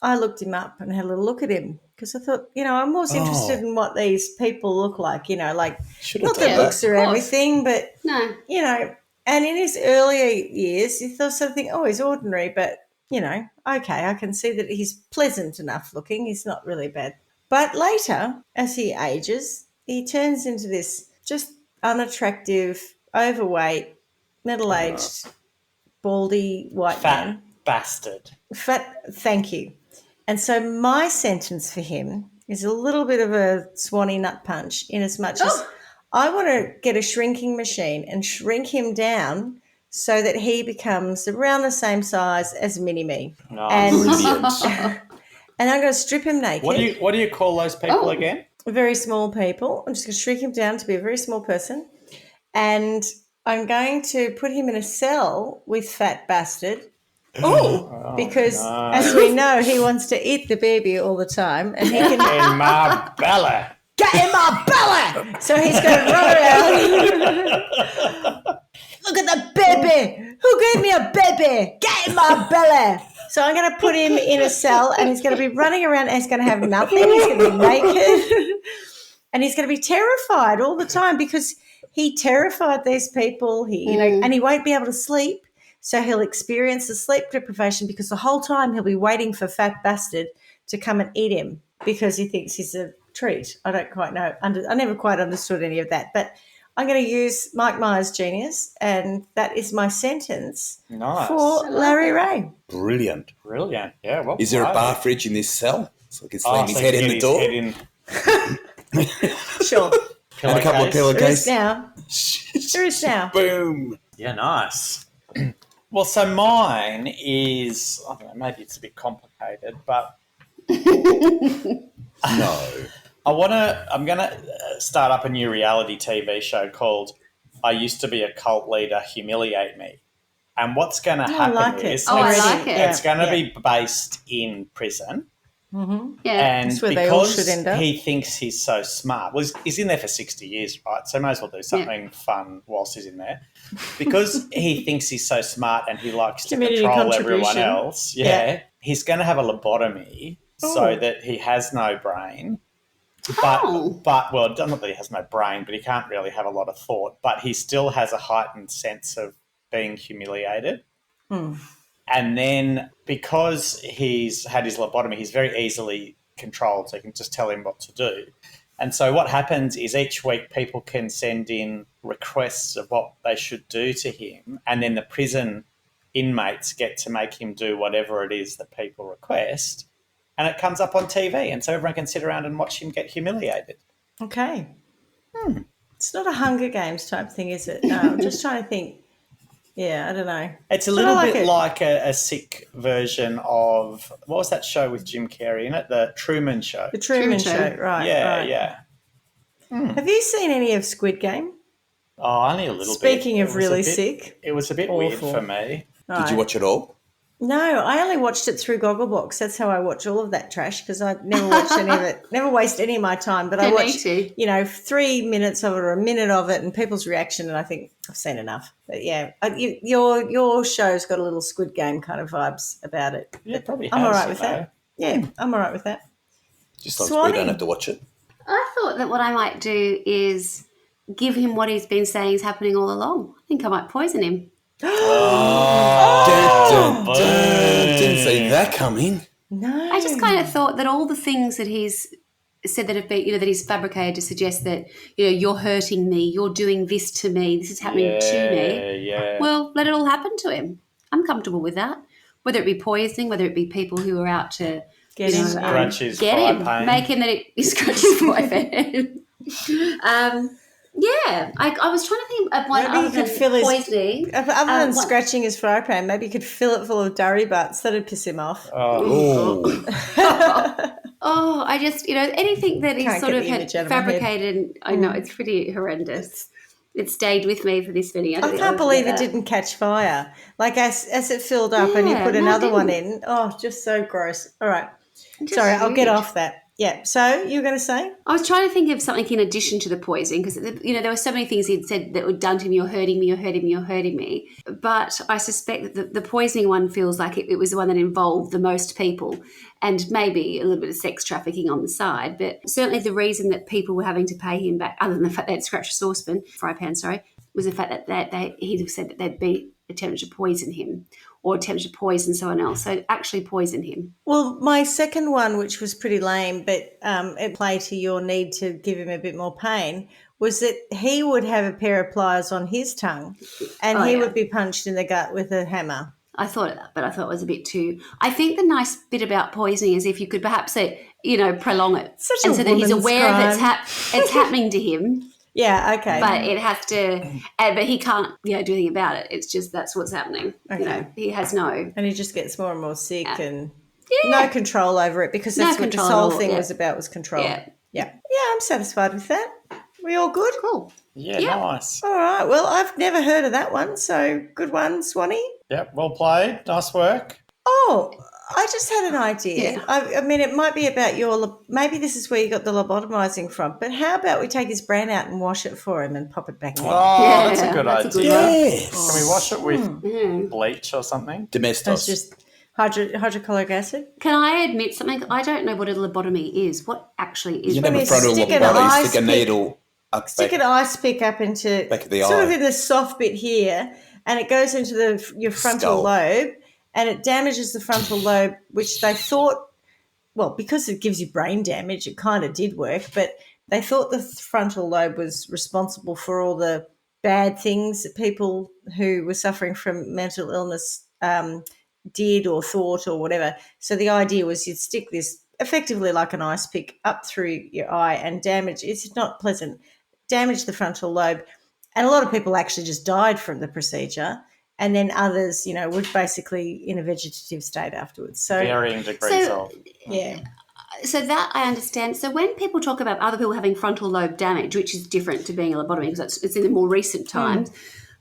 I looked him up and had a little look at him because I thought, I'm always interested in what these people look like, not that looks are everything, but, no. And in his earlier years, you sort of think, he's ordinary, but, okay, I can see that he's pleasant enough looking. He's not really bad. But later, as he ages, he turns into this just unattractive, overweight, middle-aged, baldy white man. Bastard. Thank you. And so my sentence for him is a little bit of a Swanee nut punch in as much as I want to get a shrinking machine and shrink him down so that he becomes around the same size as Mini-Me. Oh, brilliant. And I'm going to strip him naked. What do you call those people again? Very small people. I'm just going to shrink him down to be a very small person. And I'm going to put him in a cell with Fat Bastard Oh, because as we know, he wants to eat the baby all the time, and he can In my belly. get in my belly. So he's going to run around. Look at the baby. Who gave me a baby? Get in my belly. So I'm going to put him in a cell, and he's going to be running around, and he's going to have nothing. He's going to be naked, and he's going to be terrified all the time because he terrified these people. And he won't be able to sleep. So he'll experience the sleep deprivation because the whole time he'll be waiting for Fat Bastard to come and eat him because he thinks he's a treat. I don't quite know. I never quite understood any of that. But I'm going to use Mike Myers' Genius, and that is my sentence for Larry Ray. Brilliant. Brilliant. Yeah. Well, is there a bar fridge in this cell? So he can slam his head in the door? Sure. And a couple of pillowcases. There is now. Boom. Yeah, nice. Well, so mine is, I don't know, maybe it's a bit complicated, but No. I'm going to start up a new reality TV show called I Used to Be a Cult Leader, Humiliate Me. And what's going to happen is it's going to be based in prison. Mm-hmm. Yeah. And that's where they all should end up. He thinks he's so smart. Well, he's in there for 60 years, right? So might as well do something fun whilst he's in there. Because he thinks he's so smart and he likes to control everyone else, he's going to have a lobotomy so that he has no brain. But well, not that he has no brain, but he can't really have a lot of thought. But he still has a heightened sense of being humiliated. And then because he's had his lobotomy, he's very easily controlled, so you can just tell him what to do. And so what happens is each week people can send in requests of what they should do to him, and then the prison inmates get to make him do whatever it is that people request, and it comes up on TV, and so everyone can sit around and watch him get humiliated. Okay. It's not a Hunger Games type thing, is it? No, I'm just trying to think. Yeah, I don't know. It's a little bit like a sick version of, what was that show with Jim Carrey in it? The Truman Show. The Truman Show, right. Yeah. Have you seen any of Squid Game? Oh, only a little bit. Speaking of really sick. It was a bit weird for me. Right. Did you watch it all? No, I only watched it through Gogglebox. That's how I watch all of that trash because I never watched any of it, never waste any of my time. But I watched, 3 minutes of it or a minute of it and people's reaction, and I think I've seen enough. But yeah, your show's got a little Squid Game kind of vibes about it. Yeah, it probably has. I'm all right with that. Yeah, I'm all right with that. Just like we don't have to watch it. I thought that what I might do is give him what he's been saying is happening all along. I think I might poison him. Didn't see that coming. No. I just kind of thought that all the things that he's said that have been, that he's fabricated to suggest that, you're hurting me, you're doing this to me, this is happening to me. Yeah. Well, let it all happen to him. I'm comfortable with that. Whether it be poisoning, whether it be people who are out to get him, make him that he scratches his pain. Yeah, I was trying to think of one other than poisoning. Other than scratching his fry pan, maybe you could fill it full of durry butts. That'd piss him off. I just, anything that he sort of had fabricated, I know, it's pretty horrendous. It stayed with me for this video. I can't believe it didn't catch fire. Like as it filled up and you put another one in. Oh, just so gross. All right. Sorry, I'll get off that. Yeah. So you were going to say? I was trying to think of something in addition to the poisoning because, there were so many things he'd said that were done to me, you're hurting me, you're hurting me, you're hurting me. But I suspect that the poisoning one feels like it was the one that involved the most people and maybe a little bit of sex trafficking on the side. But certainly the reason that people were having to pay him back, other than the fact they'd scratched a fry pan, was the fact that he said that they'd be attempted to poison him or attempt to poison someone else. So actually poison him. Well, my second one, which was pretty lame, but it played to your need to give him a bit more pain, was that he would have a pair of pliers on his tongue and he would be punched in the gut with a hammer. I thought of that, but I thought it was a bit too... I think the nice bit about poisoning is if you could perhaps, prolong it. And so that he's aware that it's happening to him. Yeah, okay. But it has to, but he can't, do anything about it. It's just that's what's happening. Okay. He has no. And he just gets more and more sick and no control over it because that's what this whole thing was about, was control. Yeah, I'm satisfied with that. We all good? Cool. Yeah, nice. All right. Well, I've never heard of that one, so good one, Swanee. Yep, well played. Nice work. Oh, I just had an idea. Yeah. I mean, it might be about maybe this is where you got the lobotomizing from, but how about we take his brain out and wash it for him and pop it back in? Oh, that's a good idea. Yes. Can we wash it with bleach or something? That's Domestos. just hydrochloric acid. Can I admit something? I don't know what a lobotomy is. What actually is You it? never you frontal stick an lobotomy, ice stick a pick- needle up Stick back. an ice pick up into Back of the sort of eye. in the soft bit here, and it goes into your frontal Skull. lobe, and it damages the frontal lobe, which they thought, well, because it gives you brain damage, it kind of did work, but they thought the frontal lobe was responsible for all the bad things that people who were suffering from mental illness did or thought or whatever. So the idea was you'd stick this effectively like an ice pick up through your eye and damage. It's not pleasant. Damage the frontal lobe. And a lot of people actually just died from the procedure. And then others, were basically in a vegetative state afterwards. So, Varying degrees of. yeah. So that I understand. So when people talk about other people having frontal lobe damage, which is different to being a lobotomy because it's in the more recent times,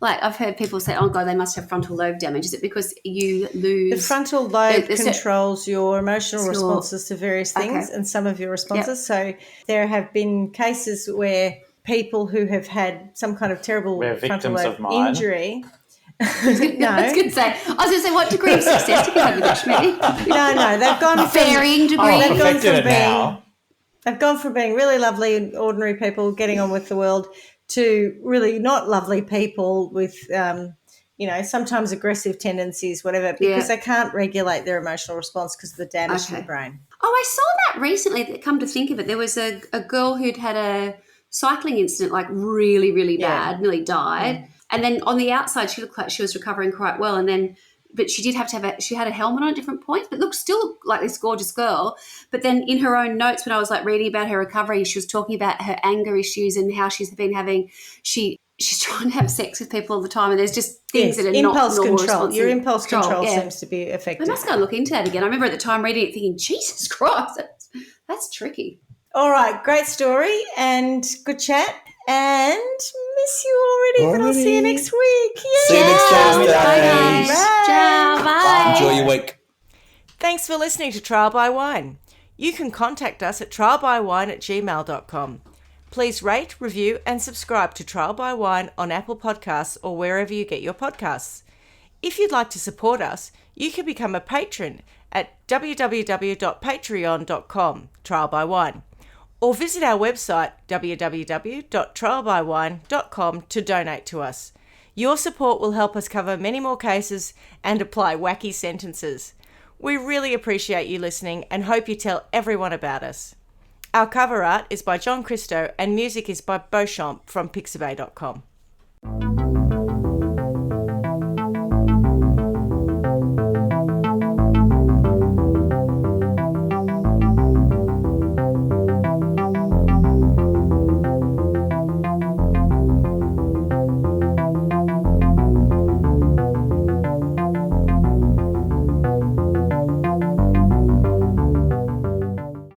like I've heard people say, oh, God, they must have frontal lobe damage. Is it because you lose... The frontal lobe controls your emotional responses to various things and some of your responses. So there have been cases where people who have had some kind of terrible frontal lobe injury... I was going to say, what degree of success did you have with that, Schmitty? No, they've gone from varying degrees. They've gone from being really lovely, ordinary people getting on with the world to really not lovely people with, sometimes aggressive tendencies, whatever, because they can't regulate their emotional response because of the damage to the brain. Oh, I saw that recently. Come to think of it, there was a girl who'd had a cycling incident, like really, really bad, nearly died. And then on the outside, she looked like she was recovering quite well. But she did have to have she had a helmet on at different points, but looked still like this gorgeous girl. But then in her own notes, when I was like reading about her recovery, she was talking about her anger issues and how she's been having, she's trying to have sex with people all the time. And there's just things that are impulse not normal control. Your impulse control yeah. seems to be affected. I must go look into that again. I remember at the time reading it thinking, Jesus Christ, that's tricky. All right, great story and good chat. And miss you already, but I'll see you next week. Yay. See you next Tuesday. Bye. Ciao, bye. Enjoy your week. Thanks for listening to Trial by Wine. You can contact us at trialbywine@gmail.com. Please rate, review and subscribe to Trial by Wine on Apple Podcasts or wherever you get your podcasts. If you'd like to support us, you can become a patron at www.patreon.com, Trial by Wine. Or visit our website, www.trialbywine.com, to donate to us. Your support will help us cover many more cases and apply wacky sentences. We really appreciate you listening and hope you tell everyone about us. Our cover art is by John Christo and music is by Beauchamp from pixabay.com.